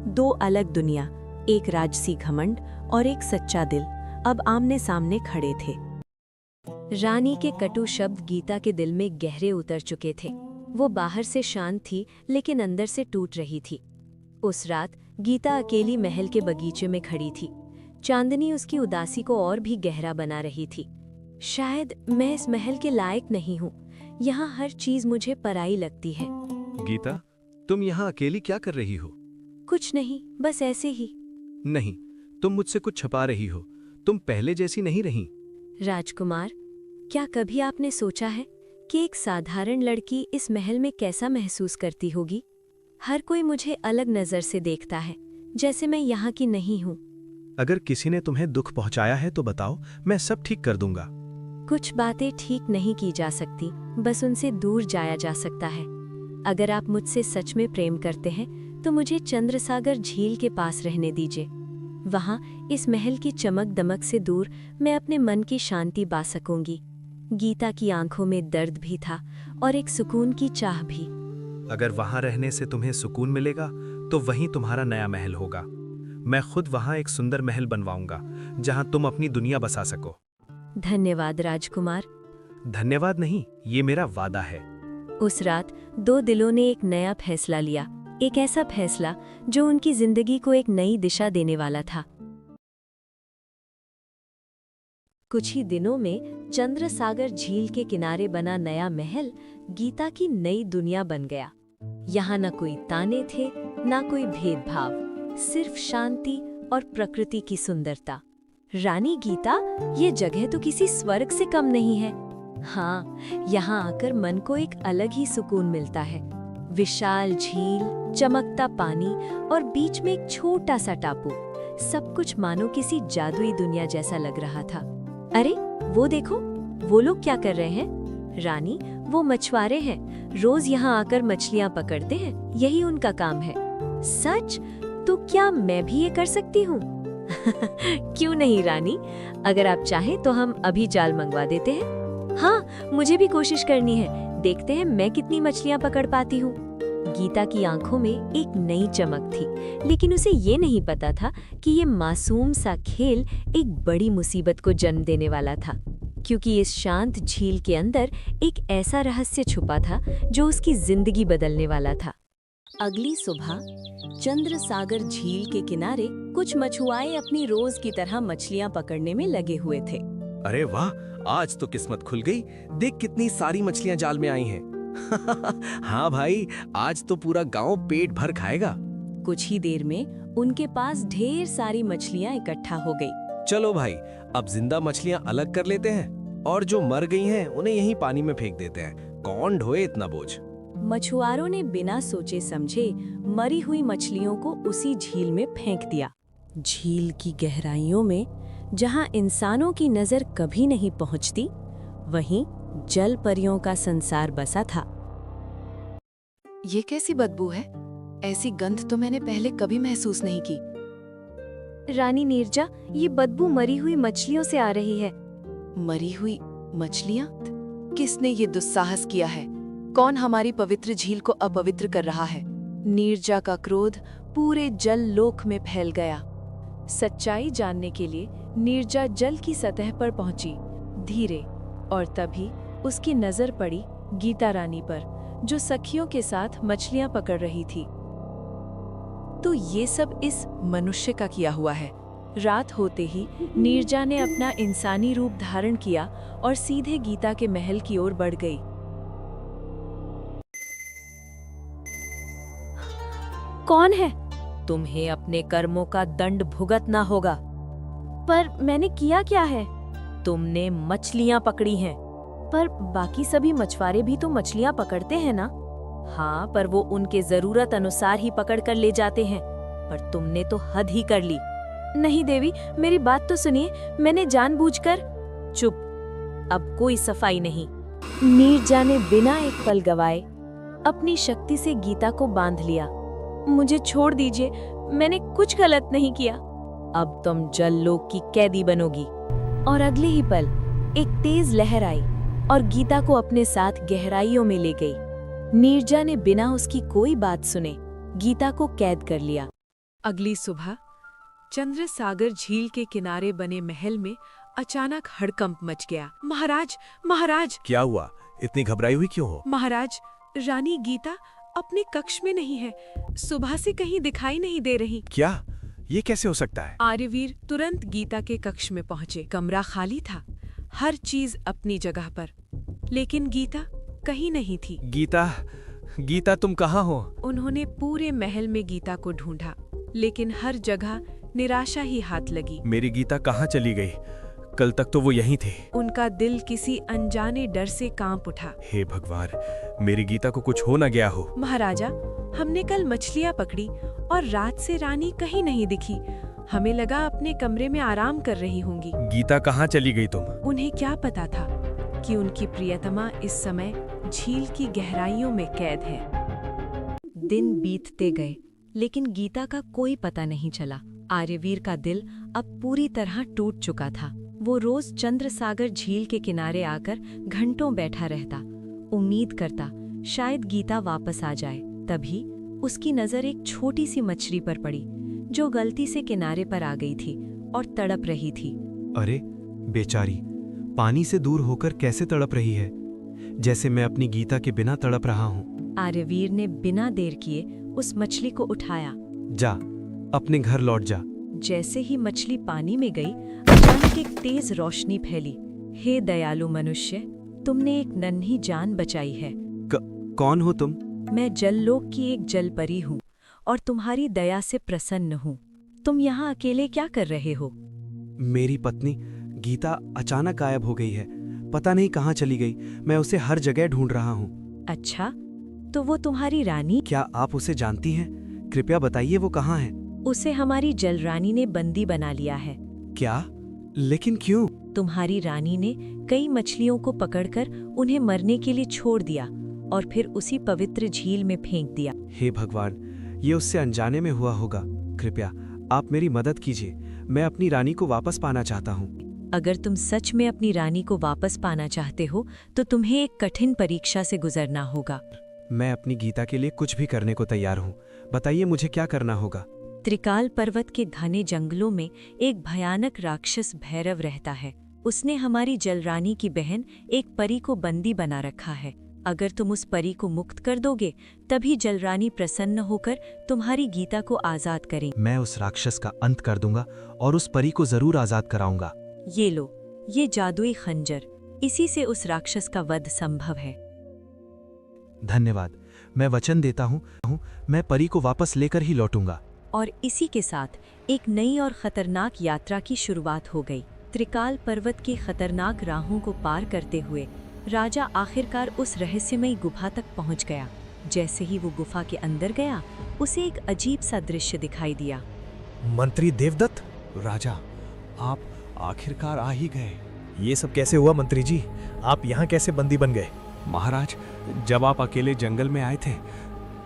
2 अलग दुनिया, एक राजसी घमंड और एक सच्चा दिल, अब आमने सामने खड़े थे। रानी के कटु शब्द गीता के दिल में गहरे उतर चुके थे। वो बाहर से शांत थी लेकिन अंदर से टूट रही थी। उस रात गीता अकेली महल के बगीचे में खड़ी थी। चांदनी उसकी उदासी को और भी गहरा बना रही थी। शायद मैं इस महल के लायक नहीं हूँ। यहाँ हर चीज मुझे पराई लगती है। गीता, तुम यहाँ अकेली क्या कर रही हो? कुछ नहीं, बस ऐसे ही। नहीं, तुम मुझसे कुछ छुपा रही हो। तुम पहले जैसी नहीं रही। राजकुमार, क्या कभी आपने सोचा है कि एक साधारण लड़की इस महल में कैसा महसूस करती होगी? हर कोई मुझे अलग नजर से देखता है, जैसे मैं यहाँ की नहीं हूँ। अगर किसी ने तुम्हें दुख पहुँचाया है तो बताओ, मैं सब ठीक कर दूंगा। कुछ बातें ठीक नहीं की जा सकती, बस उनसे दूर जाया जा सकता है। अगर आप मुझसे सच में प्रेम करते हैं तो मुझे चंद्रसागर झील के पास रहने दीजिए। वहाँ इस महल की चमक दमक से दूर मैं अपने मन की शांति पा सकूंगी। गीता की आंखों में दर्द भी था और एक सुकून की चाह भी। अगर वहाँ रहने से तुम्हें सुकून मिलेगा तो वहीं तुम्हारा नया महल होगा। मैं खुद वहाँ एक सुंदर महल बनवाऊंगा जहाँ तुम अपनी दुनिया बसा सको। धन्यवाद राजकुमार। धन्यवाद नहीं, ये मेरा वादा है। उस रात 2 दिलों ने एक नया फैसला लिया, एक ऐसा फैसला जो उनकी जिंदगी को एक नई दिशा देने वाला था। कुछ ही दिनों में चंद्रसागर झील के किनारे बना नया महल गीता की नई दुनिया बन गया। यहाँ न कोई ताने थे, न कोई भेदभाव, सिर्फ शांति और प्रकृति की सुंदरता। रानी गीता, ये जगह तो किसी स्वर्ग से कम नहीं है। हाँ, यहाँ आकर मन को एक अलग ही सुकून मिलता है। विशाल झील, चमकता पानी और बीच में एक छोटा सा टापू, सब कुछ मानो किसी जादुई दुनिया जैसा लग रहा था। अरे वो देखो, वो लोग क्या कर रहे हैं? रानी, वो मछुआरे हैं, रोज यहाँ आकर मछलियाँ पकड़ते हैं, यही उनका काम है। सच? तो क्या मैं भी ये कर सकती हूँ? क्यों नहीं रानी, अगर आप चाहें तो हम अभी जाल मंगवा देते हैं। हाँ, मुझे भी कोशिश करनी है, देखते हैं मैं कितनी मछलियाँ पकड़ पाती हूँ। गीता की आंखों में एक नई चमक थी, लेकिन उसे ये नहीं पता था कि ये मासूम सा खेल एक बड़ी मुसीबत को जन्म देने वाला था, क्योंकि इस शांत झील के अंदर एक ऐसा रहस्य छुपा था जो उसकी जिंदगी बदलने वाला था। अगली सुबह चंद्रसागर झील के किनारे कुछ मछुआरे अपनी रोज की तरह मछलियां पकड़ने में लगे हुए थे। अरे वाह, आज तो किस्मत खुल गई। देख कितनी सारी मछलियां जाल में आई हैं। हाँ भाई, आज तो पूरा गांव पेट भर खाएगा। कुछ ही देर में उनके पास ढेर सारी मछलियां इकट्ठा हो गई। चलो भाई, अब जिंदा मछलियां अलग कर लेते हैं और जो मर गई हैं उन्हें यहीं पानी में फेंक देते हैं। कौन ढोए इतना बोझ। मछुआरों ने बिना सोचे समझे मरी हुई मछलियों को उसी झील में फेंक दिया। झील की गहराइयों में जहां इंसानों की नजर कभी नहीं पहुंचती, वहीं जल परियों का संसार बसा था। ये कैसी बदबू है? ऐसी गंध तो मैंने पहले कभी महसूस नहीं की। रानी नीरजा, ये बदबू मरी हुई मछलियों से आ रही है। मरी हुई मछलियां? किसने ये दुस्साहस किया है? कौन हमारी पवित्र झील को अपवित्र कर रहा है? नीरजा का क्रोध पूरे जल लोक में फैल गया। सच्चाई जानने के लिए नीरजा जल की सतह पर पहुंची, धीरे, और तभी उसकी नजर पड़ी गीता रानी पर, जो सखियों के साथ मछलियां पकड़ रही थी। तो ये सब इस मनुष्य का किया हुआ है। रात होते ही नीरजा ने अपना इंसानी रूप धारण किया और सीधे गीता के महल की ओर बढ़ गई। कौन है? तुम्हें अपने कर्मों का दंड भुगतना होगा। पर मैंने किया क्या है? तुमने मछलियां पकड़ी हैं। पर बाकी सभी मछुआरे भी तो मछलियां पकड़ते हैं ना? हाँ, पर वो उनके जरूरत अनुसार ही पकड़ कर ले जाते हैं, पर तुमने तो हद ही कर ली। नहीं देवी, मेरी बात तो सुनिए, मैंने जानबूझकर। चुप, अब कोई सफाई नहीं। नीरजा ने बिना एक पल गवाए अपनी शक्ति से गीता को बांध लिया। मुझे छोड़ दीजिए, मैंने कुछ गलत नहीं किया। अब तुम जल लोक की कैदी बनोगी। और अगले ही पल एक तेज लहर आई और गीता को अपने साथ गहराइयों में ले गई। नीरजा ने बिना उसकी कोई बात सुने गीता को कैद कर लिया। अगली सुबह चंद्र सागर झील के किनारे बने महल में अचानक हड़कंप मच गया। महाराज, महाराज! क्या हुआ? इतनी घबराई हुई क्यों हो? महाराज, रानी गीता अपने कक्ष में नहीं है। सुबह से कहीं दिखाई नहीं दे रही। क्या? ये कैसे हो सकता है? आर्यवीर तुरंत गीता के कक्ष में पहुंचे। कमरा खाली था, हर चीज अपनी जगह पर, लेकिन गीता कहीं नहीं थी। गीता, गीता तुम कहाँ हो? उन्होंने पूरे महल में गीता को ढूंढा, लेकिन हर जगह निराशा ही हाथ लगी। मेरी गीता कहाँ चली गई? कल तक तो वो यहीं थे। उनका दिल किसी अनजाने डर से कांप उठा। हे भगवान, मेरी गीता को कुछ हो न गया हो। महाराजा, हमने कल मछलियाँ पकड़ी और रात से रानी कहीं नहीं दिखी। हमें लगा अपने कमरे में आराम कर रही होंगी। गीता कहाँ चली गई तुम? उन्हें क्या पता था कि उनकी प्रियतमा इस समय झील की गहराइयों में कैद है। दिन बीतते गए, लेकिन गीता का कोई पता नहीं चला। आर्यवीर का दिल अब पूरी तरह टूट चुका था। वो रोज चंद्र सागर झील के किनारे आकर घंटों बैठा रहता, उम्मीद करता शायद गीता वापस आ जाए। तभी उसकी नजर एक छोटी सी मछली पर पड़ी, जो गलती से किनारे पर आ गई थी और तड़प रही थी। अरे बेचारी, पानी से दूर होकर कैसे तड़प रही है, जैसे मैं अपनी गीता के बिना तड़प रहा हूँ। आर्यवीर ने बिना देर किए उस मछली को उठाया। जा, अपने घर लौट जा। जैसे ही मछली पानी में गई, अचानक एक तेज रोशनी फैली। हे दयालु मनुष्य, तुमने एक नन्ही जान बचाई है। कौन हो तुम? मैं जललोक की एक जलपरी हूँ और तुम्हारी दया से प्रसन्न हूँ। तुम यहाँ अकेले क्या कर रहे हो? मेरी पत्नी गीता अचानक गायब हो गई है। पता नहीं कहाँ चली गई। मैं उसे हर जगह ढूंढ रहा हूँ। अच्छा, तो वो तुम्हारी रानी? क्या आप उसे जानती हैं? कृपया बताइए वो कहाँ है? उसे हमारी जल रानी ने बंदी बना लिया है। क्या? लेकिन क्यों? तुम्हारी रानी ने कई मछलियों को पकड़कर उन्हें मरने के लिए छोड़ दिया और फिर उसी पवित्र झील में फेंक दिया। हे भगवान, ये उससे अनजाने में हुआ होगा। कृपया आप मेरी मदद कीजिए। मैं अपनी रानी को वापस पाना चाहता हूँ। अगर तुम सच में अपनी रानी को वापस पाना चाहते हो तो तुम्हें एक कठिन परीक्षा से गुजरना होगा। मैं अपनी गीता के लिए कुछ भी करने को तैयार हूँ। बताइए मुझे क्या करना होगा? त्रिकाल पर्वत के घने जंगलों में एक भयानक राक्षस भैरव रहता है। उसने हमारी जलरानी की बहन एक परी को बंदी बना रखा है। अगर तुम उस परी को मुक्त कर दोगे, तभी जलरानी प्रसन्न होकर तुम्हारी गीता को आजाद करेंगी। मैं उस राक्षस का अंत कर दूंगा और उस परी को जरूर आजाद कराऊंगा। ये लो, ये जादुई खंजर, इसी से उस राक्षस का वध संभव है। धन्यवाद। मैं वचन देता हूँ, मैं परी को वापस लेकर ही लौटूंगा। और इसी के साथ एक नई और खतरनाक यात्रा की शुरुआत हो गई। त्रिकाल पर्वत की खतरनाक राहों को पार करते हुए राजा आखिरकार उस रहस्यमयी गुफा तक पहुंच गया। जैसे ही वो गुफा के अंदर गया, उसे एक अजीब सा दृश्य दिखाई दिया। मंत्री देवदत्त! राजा, आप आखिरकार आ ही गए। ये सब कैसे हुआ मंत्री जी? आप यहाँ कैसे बंदी बन गए? महाराज, जब आप अकेले जंगल में आए थे,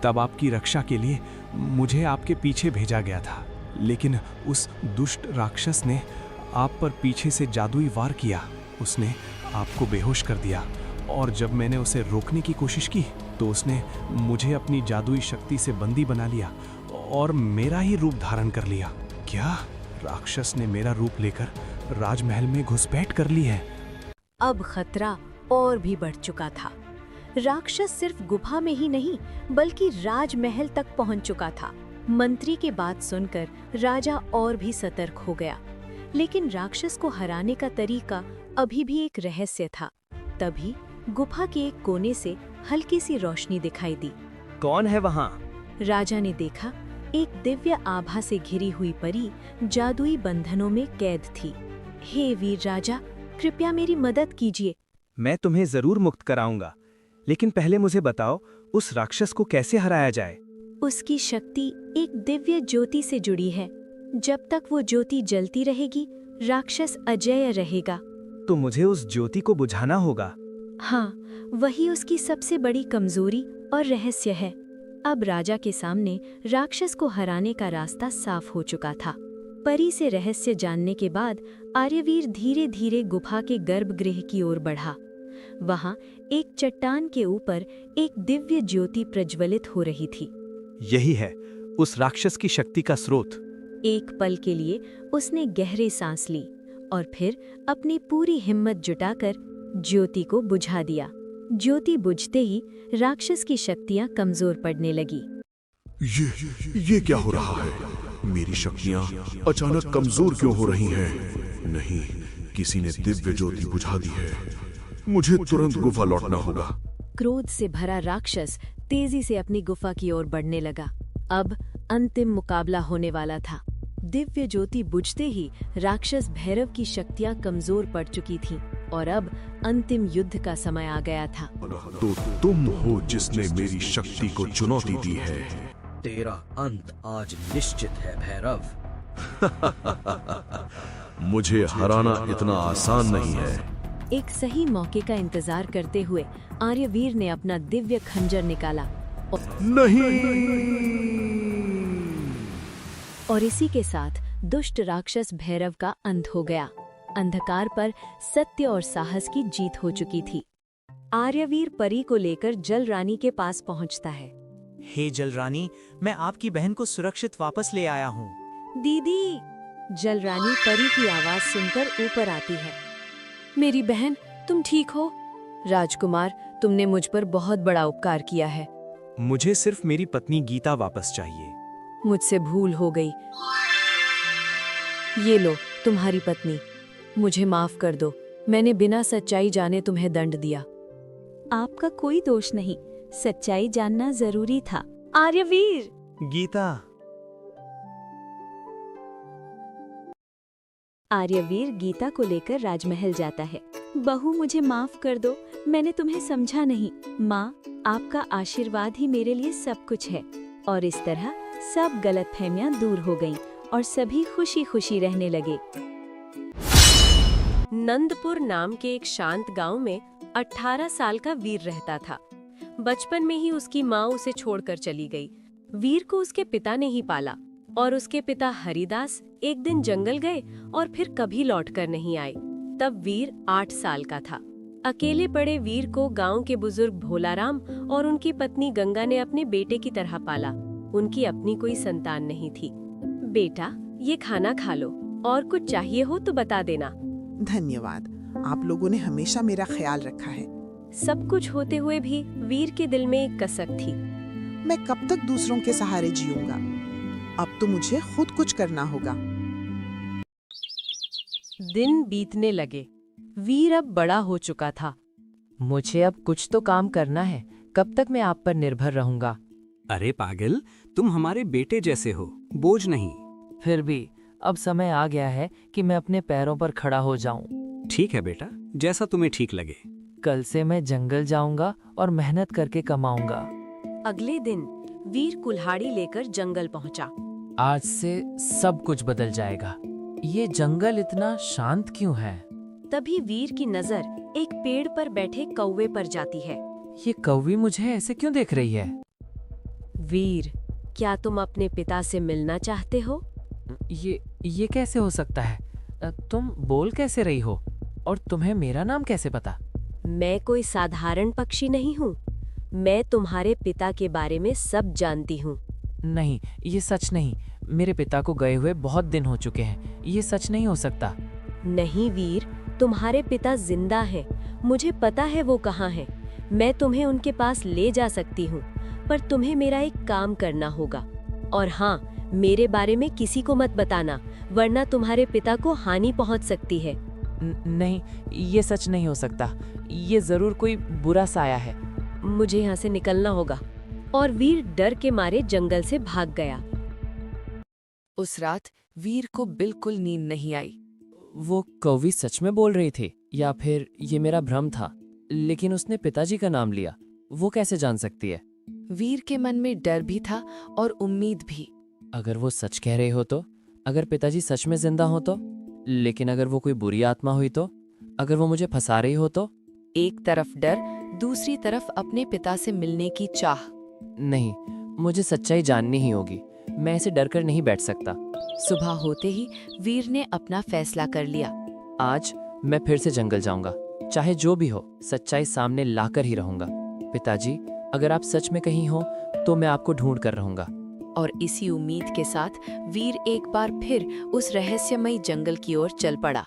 तब आपकी रक्षा के लिए मुझे आपके पीछे भेजा गया था। लेकिन उस दुष्ट राक्षस ने आप पर पीछे से जादुई वार किया। उसने आपको बेहोश कर दिया और जब मैंने उसे रोकने की कोशिश की तो उसने मुझे अपनी जादुई शक्ति से बंदी बना लिया और मेरा ही रूप धारण कर लिया। क्या? राक्षस ने मेरा रूप लेकर राजमहल में घुसपैठ कर ली है। अब खतरा और भी बढ़ चुका था। राक्षस सिर्फ गुफा में ही नहीं, बल्कि राजमहल तक पहुंच चुका था। मंत्री की बात सुनकर राजा और भी सतर्क हो गया, लेकिन राक्षस को हराने का तरीका अभी भी एक रहस्य था। तभी गुफा के एक कोने से हल्की सी रोशनी दिखाई दी। कौन है वहाँ? राजा ने देखा, एक दिव्य आभा से घिरी हुई परी जादुई बंधनों में कैद थी। हे वीर राजा, कृपया मेरी मदद कीजिए। मैं तुम्हें जरूर मुक्त कराऊंगा, लेकिन पहले मुझे बताओ, उस राक्षस को कैसे हराया जाए? उसकी शक्ति एक दिव्य ज्योति से जुड़ी है। जब तक वो ज्योति जलती रहेगी, राक्षस अजेय रहेगा। तो मुझे उस ज्योति को बुझाना होगा। हाँ, वही उसकी सबसे बड़ी कमजोरी और रहस्य है। अब राजा के सामने राक्षस को हराने का रास्ता साफ हो चुका था। परी से रहस्य जानने के बाद आर्यवीर धीरे धीरे गुफा के गर्भगृह की ओर बढ़ा। वहां एक चट्टान के ऊपर एक दिव्य ज्योति प्रज्वलित हो रही थी। यही है उस राक्षस की शक्ति का स्रोत। एक पल के लिए उसने गहरी सांस ली और फिर अपनी पूरी हिम्मत जुटाकर ज्योति को बुझा दिया। ज्योति बुझते ही राक्षस की शक्तियां कमजोर पड़ने लगी। ये क्या हो रहा है? मेरी शक्तियां अचानक कमजोर क्यों हो रही हैं? नहीं, किसी ने दिव्य ज्योति बुझा दी है। मुझे तुरंत गुफा लौटना होगा। क्रोध से भरा राक्षस तेजी से अपनी गुफा की ओर बढ़ने लगा। अब अंतिम मुकाबला होने वाला था। दिव्य ज्योति बुझते ही राक्षस भैरव की शक्तियां कमजोर पड़ चुकी थीं और अब अंतिम युद्ध का समय आ गया था। तो तुम हो जिसने मेरी शक्ति को चुनौती दी है। तेरा अंत आज निश्चित है भैरव। मुझे हराना इतना आसान नहीं है। एक सही मौके का इंतजार करते हुए आर्यवीर ने अपना दिव्य खंजर निकाला और इसी के साथ दुष्ट राक्षस भैरव का अंत हो गया। अंधकार पर सत्य और साहस की जीत हो चुकी थी। आर्यवीर परी को लेकर जल रानी के पास पहुंचता है। हे जल रानी, मैं आपकी बहन को सुरक्षित वापस ले आया हूँ। दीदी! जल रानी परी की आवाज सुनकर ऊपर आती है। मेरी बहन, तुम ठीक हो? राजकुमार, तुमने मुझ पर बहुत बड़ा उपकार किया है। मुझे सिर्फ मेरी पत्नी गीता वापस चाहिए। मुझसे भूल हो गई। ये लो तुम्हारी पत्नी। मुझे माफ कर दो, मैंने बिना सच्चाई जाने तुम्हें दंड दिया। आपका कोई दोष नहीं, सच्चाई जानना जरूरी था। आर्यवीर! गीता! आर्यवीर गीता को लेकर राजमहल जाता है। बहू, मुझे माफ कर दो, मैंने तुम्हें समझा नहीं। माँ, आपका आशीर्वाद ही मेरे लिए सब कुछ है। और इस तरह सब गलतफहमियां दूर हो गईं और सभी खुशी खुशी रहने लगे। नंदपुर नाम के एक शांत गांव में 18 साल का वीर रहता था। बचपन में ही उसकी माँ उसे छोड़कर चली गई। वीर को उसके पिता ने ही पाला और उसके पिता हरिदास एक दिन जंगल गए और फिर कभी लौटकर नहीं आए। तब वीर 8 साल का था। अकेले पड़े वीर को गांव के बुजुर्ग भोलाराम और उनकी पत्नी गंगा ने अपने बेटे की तरह पाला। उनकी अपनी कोई संतान नहीं थी। बेटा, ये खाना खा लो और कुछ चाहिए हो तो बता देना। धन्यवाद, आप लोगों ने हमेशा मेरा ख्याल रखा है। सब कुछ होते हुए भी वीर के दिल में एक कसक थी। मैं कब तक दूसरों के सहारे जीऊंगा? अब तो मुझे खुद कुछ करना होगा। दिन बीतने लगे। वीर अब बड़ा हो चुका था। मुझे अब कुछ तो काम करना है। कब तक मैं आप पर निर्भर रहूंगा? अरे पागल, तुम हमारे बेटे जैसे हो, बोझ नहीं। फिर भी अब समय आ गया है कि मैं अपने पैरों पर खड़ा हो जाऊं। ठीक है बेटा, जैसा तुम्हें ठीक लगे। कल से मैं जंगल जाऊंगा और मेहनत करके कमाऊंगा। अगले दिन वीर कुल्हाड़ी लेकर जंगल पहुंचा। आज से सब कुछ बदल जाएगा। ये जंगल इतना शांत क्यों है? तभी वीर की नजर एक पेड़ पर बैठे कौवे पर जाती है। ये कौवी मुझे ऐसे क्यों देख रही है? वीर, क्या तुम अपने पिता से मिलना चाहते हो? ये कैसे हो सकता है? तुम बोल कैसे रही हो? और तुम्हें मेरा नाम कैसे पता? मैं कोई साधारण पक्षी नहीं हूँ। मैं तुम्हारे पिता के बारे में सब जानती हूँ। नहीं, ये सच नहीं। मेरे पिता को गए हुए बहुत दिन हो चुके हैं। ये सच नहीं हो सकता। नहीं वीर, तुम्हारे पिता जिंदा हैं। मुझे पता है वो कहाँ हैं। मैं तुम्हें उनके पास ले जा सकती हूँ, पर तुम्हें मेरा एक काम करना होगा। और हाँ, मेरे बारे में किसी को मत बताना, वरना तुम्हारे पिता को हानि पहुँच सकती है। नहीं, ये सच नहीं हो सकता। ये जरूर कोई बुरा साया है। मुझे यहाँ से निकलना होगा। और वीर डर के मारे जंगल से भाग गया। उस रात वीर को बिल्कुल नींद नहीं आई। वो कौवी सच में बोल रही थी या फिर ये मेरा भ्रम था? लेकिन उसने पिताजी का नाम लिया। वो कैसे जान सकती है? वीर के मन में डर भी था और उम्मीद भी। अगर वो सच कह रहे हो तो? अगर पिताजी सच में जिंदा हो तो? लेकिन अगर वो कोई बुरी आत्मा हुई तो? अगर वो मुझे फंसा रही हो तो? एक तरफ डर, दूसरी तरफ अपने पिता से मिलने की चाह। नहीं, मुझे सच्चाई जाननी ही होगी। मैं इसे डरकर नहीं बैठ सकता। सुबह होते ही वीर ने अपना फैसला कर लिया। आज मैं फिर से जंगल जाऊंगा, चाहे जो भी हो, सच्चाई सामने लाकर ही रहूंगा। पिताजी, अगर आप सच में कहीं हो तो मैं आपको ढूंढ कर रहूंगा। और इसी उम्मीद के साथ वीर एक बार फिर उस रहस्यमयी जंगल की ओर चल पड़ा।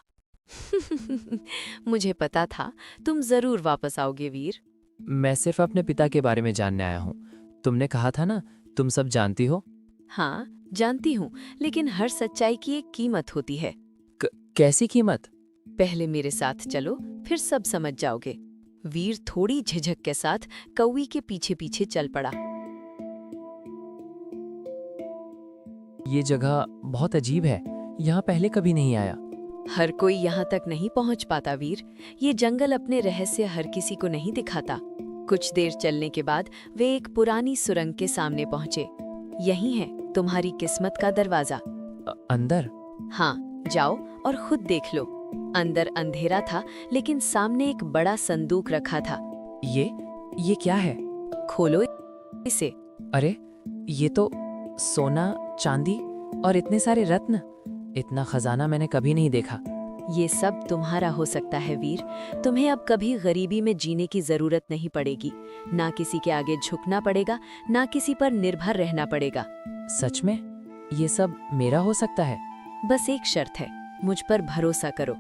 मुझे पता था तुम जरूर वापस आओगे वीर। मैं सिर्फ अपने पिता के बारे में जानने आया हूँ। तुमने कहा था ना, तुम सब जानती हो। हाँ, जानती हूँ, लेकिन हर सच्चाई की एक कीमत होती है। कैसी कीमत? पहले मेरे साथ चलो, फिर सब समझ जाओगे। वीर थोड़ी झिझक के साथ कौवी के पीछे पीछे चल पड़ा। ये जगह बहुत अजीब है, यहाँ पहले कभी नहीं आया। हर कोई यहाँ तक नहीं पहुँच पाता वीर। ये जंगल अपने रहस्य हर किसी को नहीं दिखाता। कुछ देर चलने के बाद वे एक पुरानी सुरंग के सामने पहुँचे। यही है तुम्हारी किस्मत का दरवाजा। अंदर? हाँ, जाओ और खुद देख लो। अंदर अंधेरा था, लेकिन सामने एक बड़ा संदूक रखा था। ये क्या है? खोलो इसे। अरे, ये तो सोना, चांदी और इतने सारे रत्न। इतना खजाना मैंने कभी नहीं देखा। ये सब तुम्हारा हो सकता है वीर। तुम्हें अब कभी गरीबी में जीने की जरूरत नहीं पड़ेगी। ना किसी के आगे झुकना पड़ेगा, ना किसी पर निर्भर रहना पड़ेगा। सच में? ये सब मेरा हो सकता है? बस एक शर्त है, मुझ पर भरोसा करो।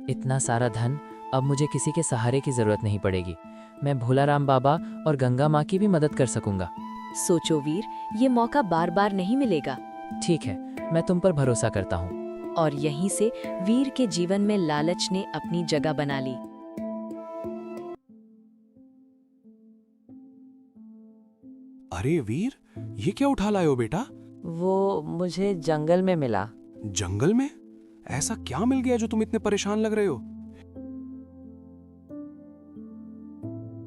इतना सारा धन, अब मुझे किसी के सहारे की जरूरत नहीं पड़ेगी। मैं भोलाराम बाबा और गंगा माँ की भी मदद कर सकूंगा। सोचो वीर, ये मौका बार बार नहीं मिलेगा। ठीक है, मैं तुम पर भरोसा करता हूँ। और यहीं से वीर के जीवन में लालच ने अपनी जगह बना ली। अरे वीर, ये क्या उठा लाए हो बेटा? वो मुझे जंगल में मिला। जंगल में? ऐसा क्या मिल गया जो तुम इतने परेशान लग रहे हो?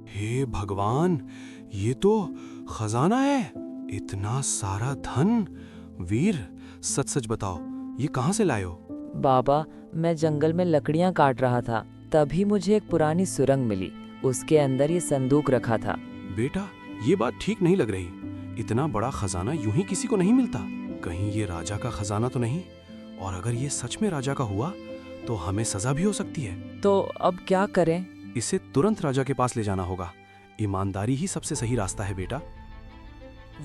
हे भगवान, ये तो खजाना है। इतना सारा धन। वीर, सच सच बताओ, ये कहाँ से लाए हो? बाबा, मैं जंगल में लकड़ियाँ काट रहा था, तभी मुझे एक पुरानी सुरंग मिली। उसके अंदर ये संदूक रखा था। बेटा, ये बात ठीक नहीं लग रही। इतना बड़ा खजाना यूं ही किसी को नहीं मिलता। कहीं ये राजा का खजाना तो नहीं? और अगर ये सच में राजा का हुआ तो हमें सजा भी हो सकती है। तो अब क्या करें? इसे तुरंत राजा के पास ले जाना होगा। ईमानदारी ही सबसे सही रास्ता है बेटा।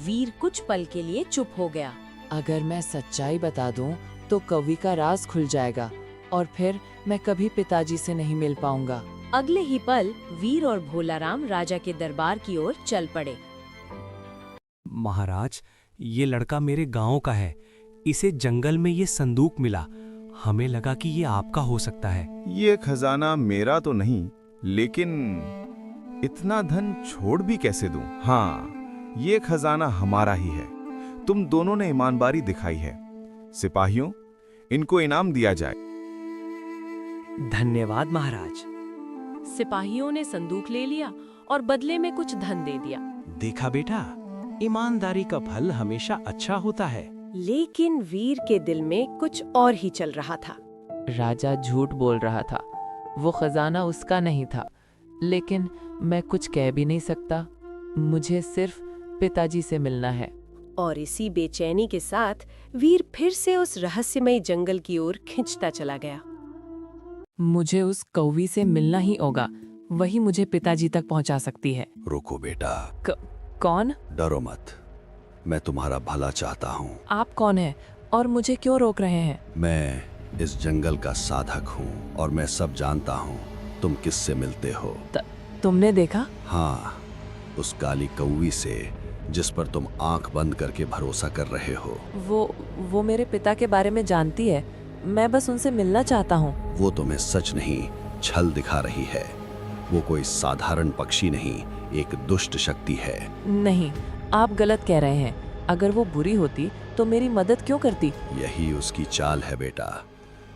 वीर कुछ पल के लिए चुप हो गया। अगर मैं सच्चाई बता दूं तो कवि का राज खुल जाएगा और फिर मैं कभी पिताजी से नहीं मिल पाऊंगा। अगले ही पल वीर और भोलाराम राजा के दरबार की ओर चल पड़े। महाराज, ये लड़का मेरे गांव का है। इसे जंगल में ये संदूक मिला। हमें लगा कि ये आपका हो सकता है। ये खजाना मेरा तो नहीं, लेकिन इतना धन छोड़ भी कैसे दूं? हाँ, ये खजाना हमारा ही है। तुम दोनों ने ईमानदारी दिखाई है। सिपाहियों, इनको इनाम दिया जाए। धन्यवाद महाराज। सिपाहियों ने संदूक ले लिया और बदले में कुछ धन दे दिया। देखा बेटा, ईमानदारी का फल हमेशा अच्छा होता है। लेकिन वीर के दिल में कुछ और ही चल रहा था। राजा झूठ बोल रहा था। वो खजाना उसका नहीं था, लेकिन मैं कुछ कह भी नहीं सकता। मुझे सिर्फ पिताजी से मिलना है। और इसी बेचैनी के साथ वीर फिर से उस रहस्यमय जंगल की ओर खिंचता चला गया। मुझे उस कौवी से मिलना ही होगा। वही मुझे पिताजी तक पहुंचा सकती है। रुको बेटा। कौन? डरो मत, मैं तुम्हारा भला चाहता हूँ। आप कौन हैं और मुझे क्यों रोक रहे हैं? मैं इस जंगल का साधक हूँ और मैं सब जानता हूँ तुम किससे मिलते हो। तुमने देखा? हाँ, उस काली कौवी से जिस पर तुम आंख बंद करके भरोसा कर रहे हो। वो मेरे पिता के बारे में जानती है। मैं बस उनसे मिलना चाहता हूँ। वो तुम्हें सच नहीं, छल दिखा रही है। वो कोई साधारण पक्षी नहीं, एक दुष्ट शक्ति है। नहीं, आप गलत कह रहे हैं। अगर वो बुरी होती तो मेरी मदद क्यों करती? यही उसकी चाल है बेटा।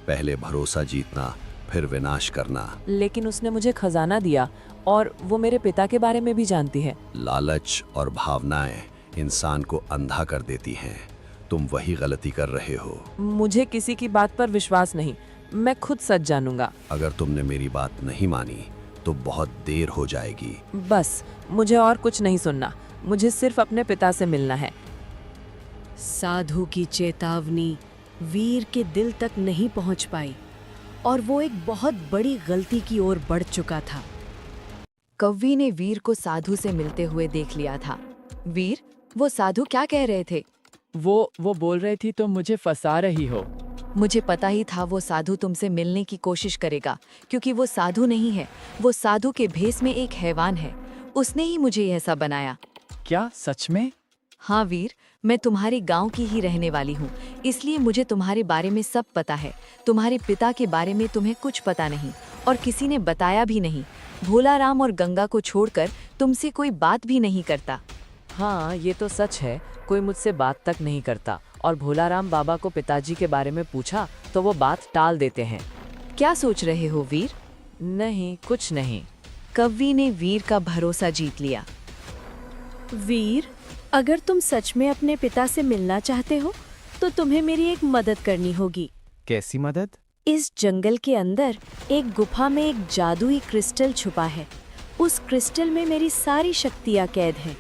पहले भरोसा जीतना, फिर विनाश करना। लेकिन उसने मुझे खजाना दिया और वो मेरे पिता के बारे में भी जानती है। लालच और भावनाएं इंसान को अंधा कर देती हैं। तुम वही गलती कर रहे हो। मुझे किसी की बात पर विश्वास नहीं। मैं खुद सच जानूंगा। अगर तुमने मेरी बात नहीं मानी तो बहुत देर हो जाएगी। बस, मुझे और कुछ नहीं सुनना। मुझे सिर्फ अपने पिता से मिलना है। साधु की चेतावनी वीर के दिल तक नहीं पहुंच पाई और वो एक बहुत बड़ी गलती की ओर बढ़ चुका था। कव्वी ने वीर को साधु से मिलते हुए देख लिया था। वीर, वो साधु क्या कह रहे थे? वो बोल रही थी तुम मुझे फंसा रही हो। मुझे पता ही था वो साधु तुमसे मिलने की कोशिश करेगा, क्योंकि वो साधु नहीं है, वो साधु के भेष में एक हैवान है। उसने ही मुझे ऐसा बनाया। क्या सच में? हाँ वीर, मैं तुम्हारे गांव की ही रहने वाली हूँ, इसलिए मुझे तुम्हारे बारे में सब पता है। तुम्हारे पिता के बारे में तुम्हें कुछ पता नहीं और किसी ने बताया भी नहीं। भोलाराम और गंगा को छोड़कर तुमसे कोई बात भी नहीं करता। हाँ, ये तो सच है, कोई मुझसे बात तक नहीं करता। और भोलाराम बाबा को पिताजी के बारे में पूछा तो वो बात टाल देते हैं। क्या सोच रहे हो वीर? नहीं, कुछ नहीं। कव्वी ने वीर का भरोसा जीत लिया। वीर, अगर तुम सच में अपने पिता से मिलना चाहते हो तो तुम्हें मेरी एक मदद करनी होगी। कैसी मदद? इस जंगल के अंदर एक गुफा में एक जादुई क्रिस्टल छुपा है। उस क्रिस्टल में मेरी सारी शक्तियाँ कैद हैं।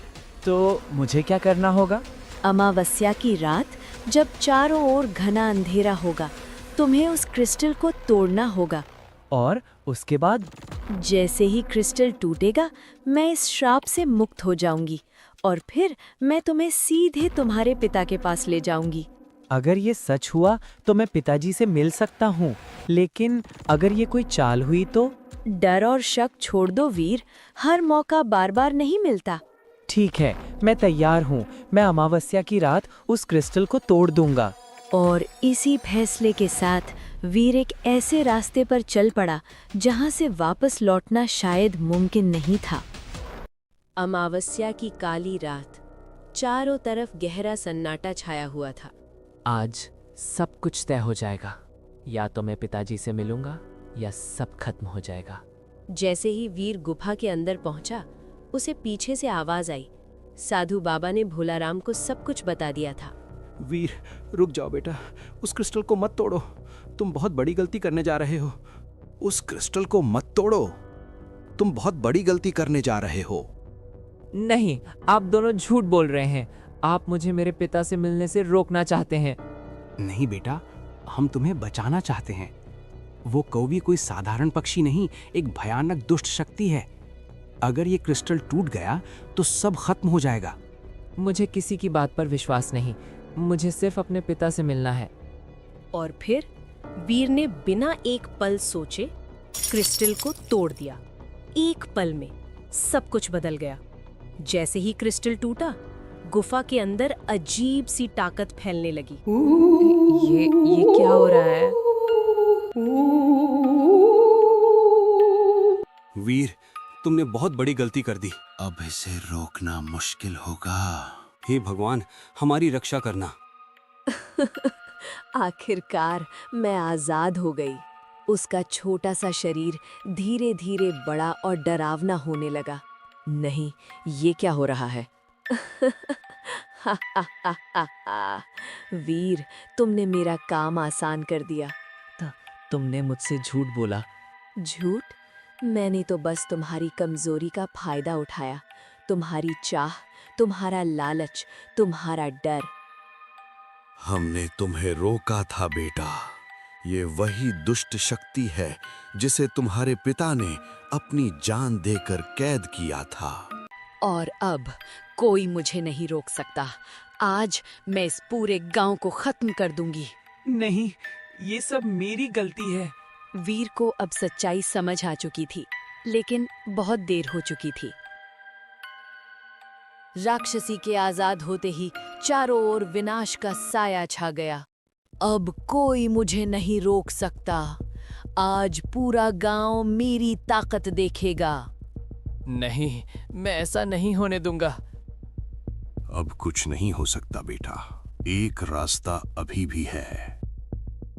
तो मुझे क्या करना होगा? अमावस्या की रात जब चारों ओर घना अंधेरा होगा, तुम्हें उस क्रिस्टल को तोड़ना होगा। और उसके बाद? जैसे ही क्रिस्टल टूटेगा, मैं इस श्राप से मुक्त हो जाऊंगी और फिर मैं तुम्हें सीधे तुम्हारे पिता के पास ले जाऊंगी। अगर ये सच हुआ तो मैं पिताजी से मिल सकता हूँ, लेकिन अगर ये कोई चाल हुई तो? डर और शक छोड़ दो वीर, हर मौका बार बार नहीं मिलता। ठीक है, मैं तैयार हूँ। मैं अमावस्या की रात उस क्रिस्टल को तोड़ दूंगा। और इसी फैसले के साथ वीर एक ऐसे रास्ते पर चल पड़ा जहाँ से वापस लौटना शायद मुमकिन नहीं था। अमावस्या की काली रात, चारों तरफ गहरा सन्नाटा छाया हुआ था। आज सब कुछ तय हो जाएगा, या तो मैं पिताजी से मिलूंगा या सब खत्म हो जाएगा। जैसे ही वीर गुफा के अंदर पहुंचा, उसे पीछे से आवाज आई। साधु बाबा ने भोलाराम को सब कुछ बता दिया था। वीर, रुक जाओ बेटा, उस क्रिस्टल को मत तोड़ो, तुम बहुत बड़ी गलती करने जा रहे हो। उस क्रिस्टल को मत तोड़ो, तुम बहुत बड़ी गलती करने जा रहे हो। नहीं, आप दोनों झूठ बोल रहे हैं। आप मुझे मेरे पिता से मिलने से रोकना चाहते हैं। नहीं बेटा, हम तुम्हें बचाना चाहते हैं। वो कौवी कोई साधारण पक्षी नहीं, एक भयानक दुष्ट शक्ति है। अगर ये क्रिस्टल टूट गया तो सब खत्म हो जाएगा। मुझे किसी की बात पर विश्वास नहीं, मुझे सिर्फ अपने पिता से मिलना है। और फिर वीर ने बिना एक पल सोचे क्रिस्टल को तोड़ दिया। एक पल में सब कुछ बदल गया। जैसे ही क्रिस्टल टूटा, गुफा के अंदर अजीब सी ताकत फैलने लगी। ये क्या हो रहा है? वीर, तुमने बहुत बड़ी गलती कर दी। अब इसे रोकना मुश्किल होगा। हे भगवान, हमारी रक्षा करना। आखिरकार मैं आजाद हो गई। उसका छोटा सा शरीर धीरे धीरे बड़ा और डरावना होने लगा। नहीं, ये क्या हो रहा है? वीर, तुमने मेरा काम आसान कर दिया। तुमने मुझसे झूठ बोला। झूठ? मैंने तो बस तुम्हारी कमजोरी का फायदा उठाया। तुम्हारी चाह, तुम्हारा लालच, तुम्हारा डर। हमने तुम्हें रोका था बेटा। ये वही दुष्ट शक्ति है जिसे तुम्हारे पिता ने अपनी जान देकर कैद किया था। और अब कोई मुझे नहीं रोक सकता। आज मैं इस पूरे गांव को खत्म कर दूंगी। नहीं, ये सब मेरी गलती है। वीर को अब सच्चाई समझ आ चुकी थी, लेकिन बहुत देर हो चुकी थी। राक्षसी के आजाद होते ही चारों ओर विनाश का साया छा गया। अब कोई मुझे नहीं रोक सकता। आज पूरा गांव मेरी ताकत देखेगा। नहीं, मैं ऐसा नहीं होने दूंगा। अब कुछ नहीं हो सकता बेटा। एक रास्ता अभी भी है।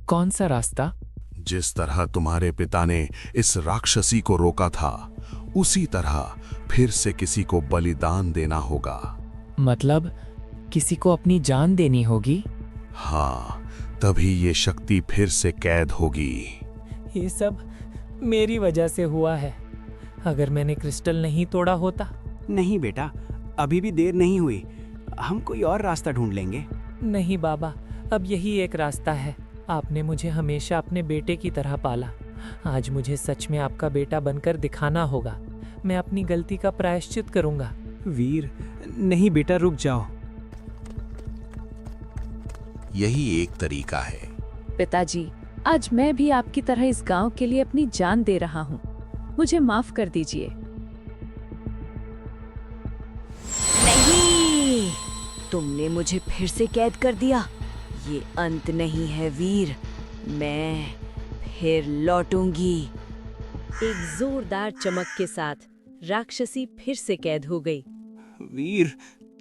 कौन सा रास्ता? जिस तरह तुम्हारे पिता ने इस राक्षसी को रोका था, उसी तरह फिर से किसी को बलिदान देना होगा। मतलब किसी को अपनी जान देनी होगी? हाँ, तभी ये शक्ति फिर से कैद होगी। ये सब मेरी वजह से हुआ है। अगर मैंने क्रिस्टल नहीं तोड़ा होता। नहीं बेटा, अभी भी देर नहीं हुई, हम कोई और रास्ता ढूंढ लेंगे। नहीं बाबा, अब यही एक रास्ता है। आपने मुझे हमेशा अपने बेटे की तरह पाला। आज मुझे सच में आपका बेटा बनकर दिखाना होगा। मैं अपनी गलती का प्रायश्चित करूंगा। वीर, नहीं बेटा, रुक जाओ। यही एक तरीका है। पिताजी, आज मैं भी आपकी तरह इस गांव के लिए अपनी जान दे रहा हूँ। मुझे माफ कर दीजिए। नहीं, तुमने मुझे फिर से कैद कर दिया। ये अंत नहीं है वीर, मैं फिर लौटूंगी। एक जोरदार चमक के साथ राक्षसी फिर से कैद हो गई। वीर,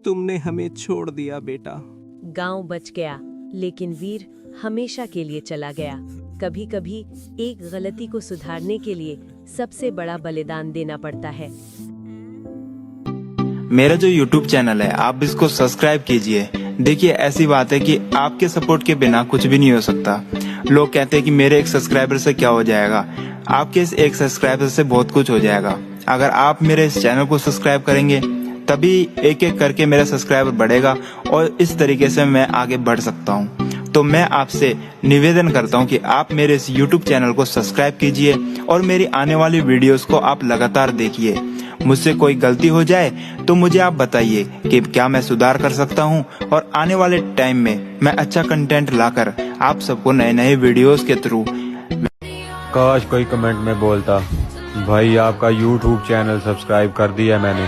तुमने हमें छोड़ दिया बेटा। गांव बच गया, लेकिन वीर हमेशा के लिए चला गया। कभी कभी एक गलती को सुधारने के लिए सबसे बड़ा बलिदान देना पड़ता है। मेरा जो YouTube चैनल है, आप इसको सब्सक्राइब कीजिए। देखिए, ऐसी बात है कि आपके सपोर्ट के बिना कुछ भी नहीं हो सकता। लोग कहते हैं कि मेरे एक सब्सक्राइबर से क्या हो जाएगा। आपके इस एक सब्सक्राइबर से बहुत कुछ हो जाएगा। अगर आप मेरे इस चैनल को सब्सक्राइब करेंगे, तभी एक एक करके मेरा सब्सक्राइबर बढ़ेगा और इस तरीके से मैं आगे बढ़ सकता हूँ। तो मैं आपसे निवेदन करता हूँ कि आप मेरे इस YouTube चैनल को सब्सक्राइब कीजिए और मेरी आने वाली वीडियोस को आप लगातार देखिए। मुझसे कोई गलती हो जाए तो मुझे आप बताइए कि क्या मैं सुधार कर सकता हूँ, और आने वाले टाइम में मैं अच्छा कंटेंट लाकर आप सबको नए नए वीडियोस के थ्रू। काश कोई कमेंट में बोलता, भाई आपका YouTube चैनल सब्सक्राइब कर दिया मैंने।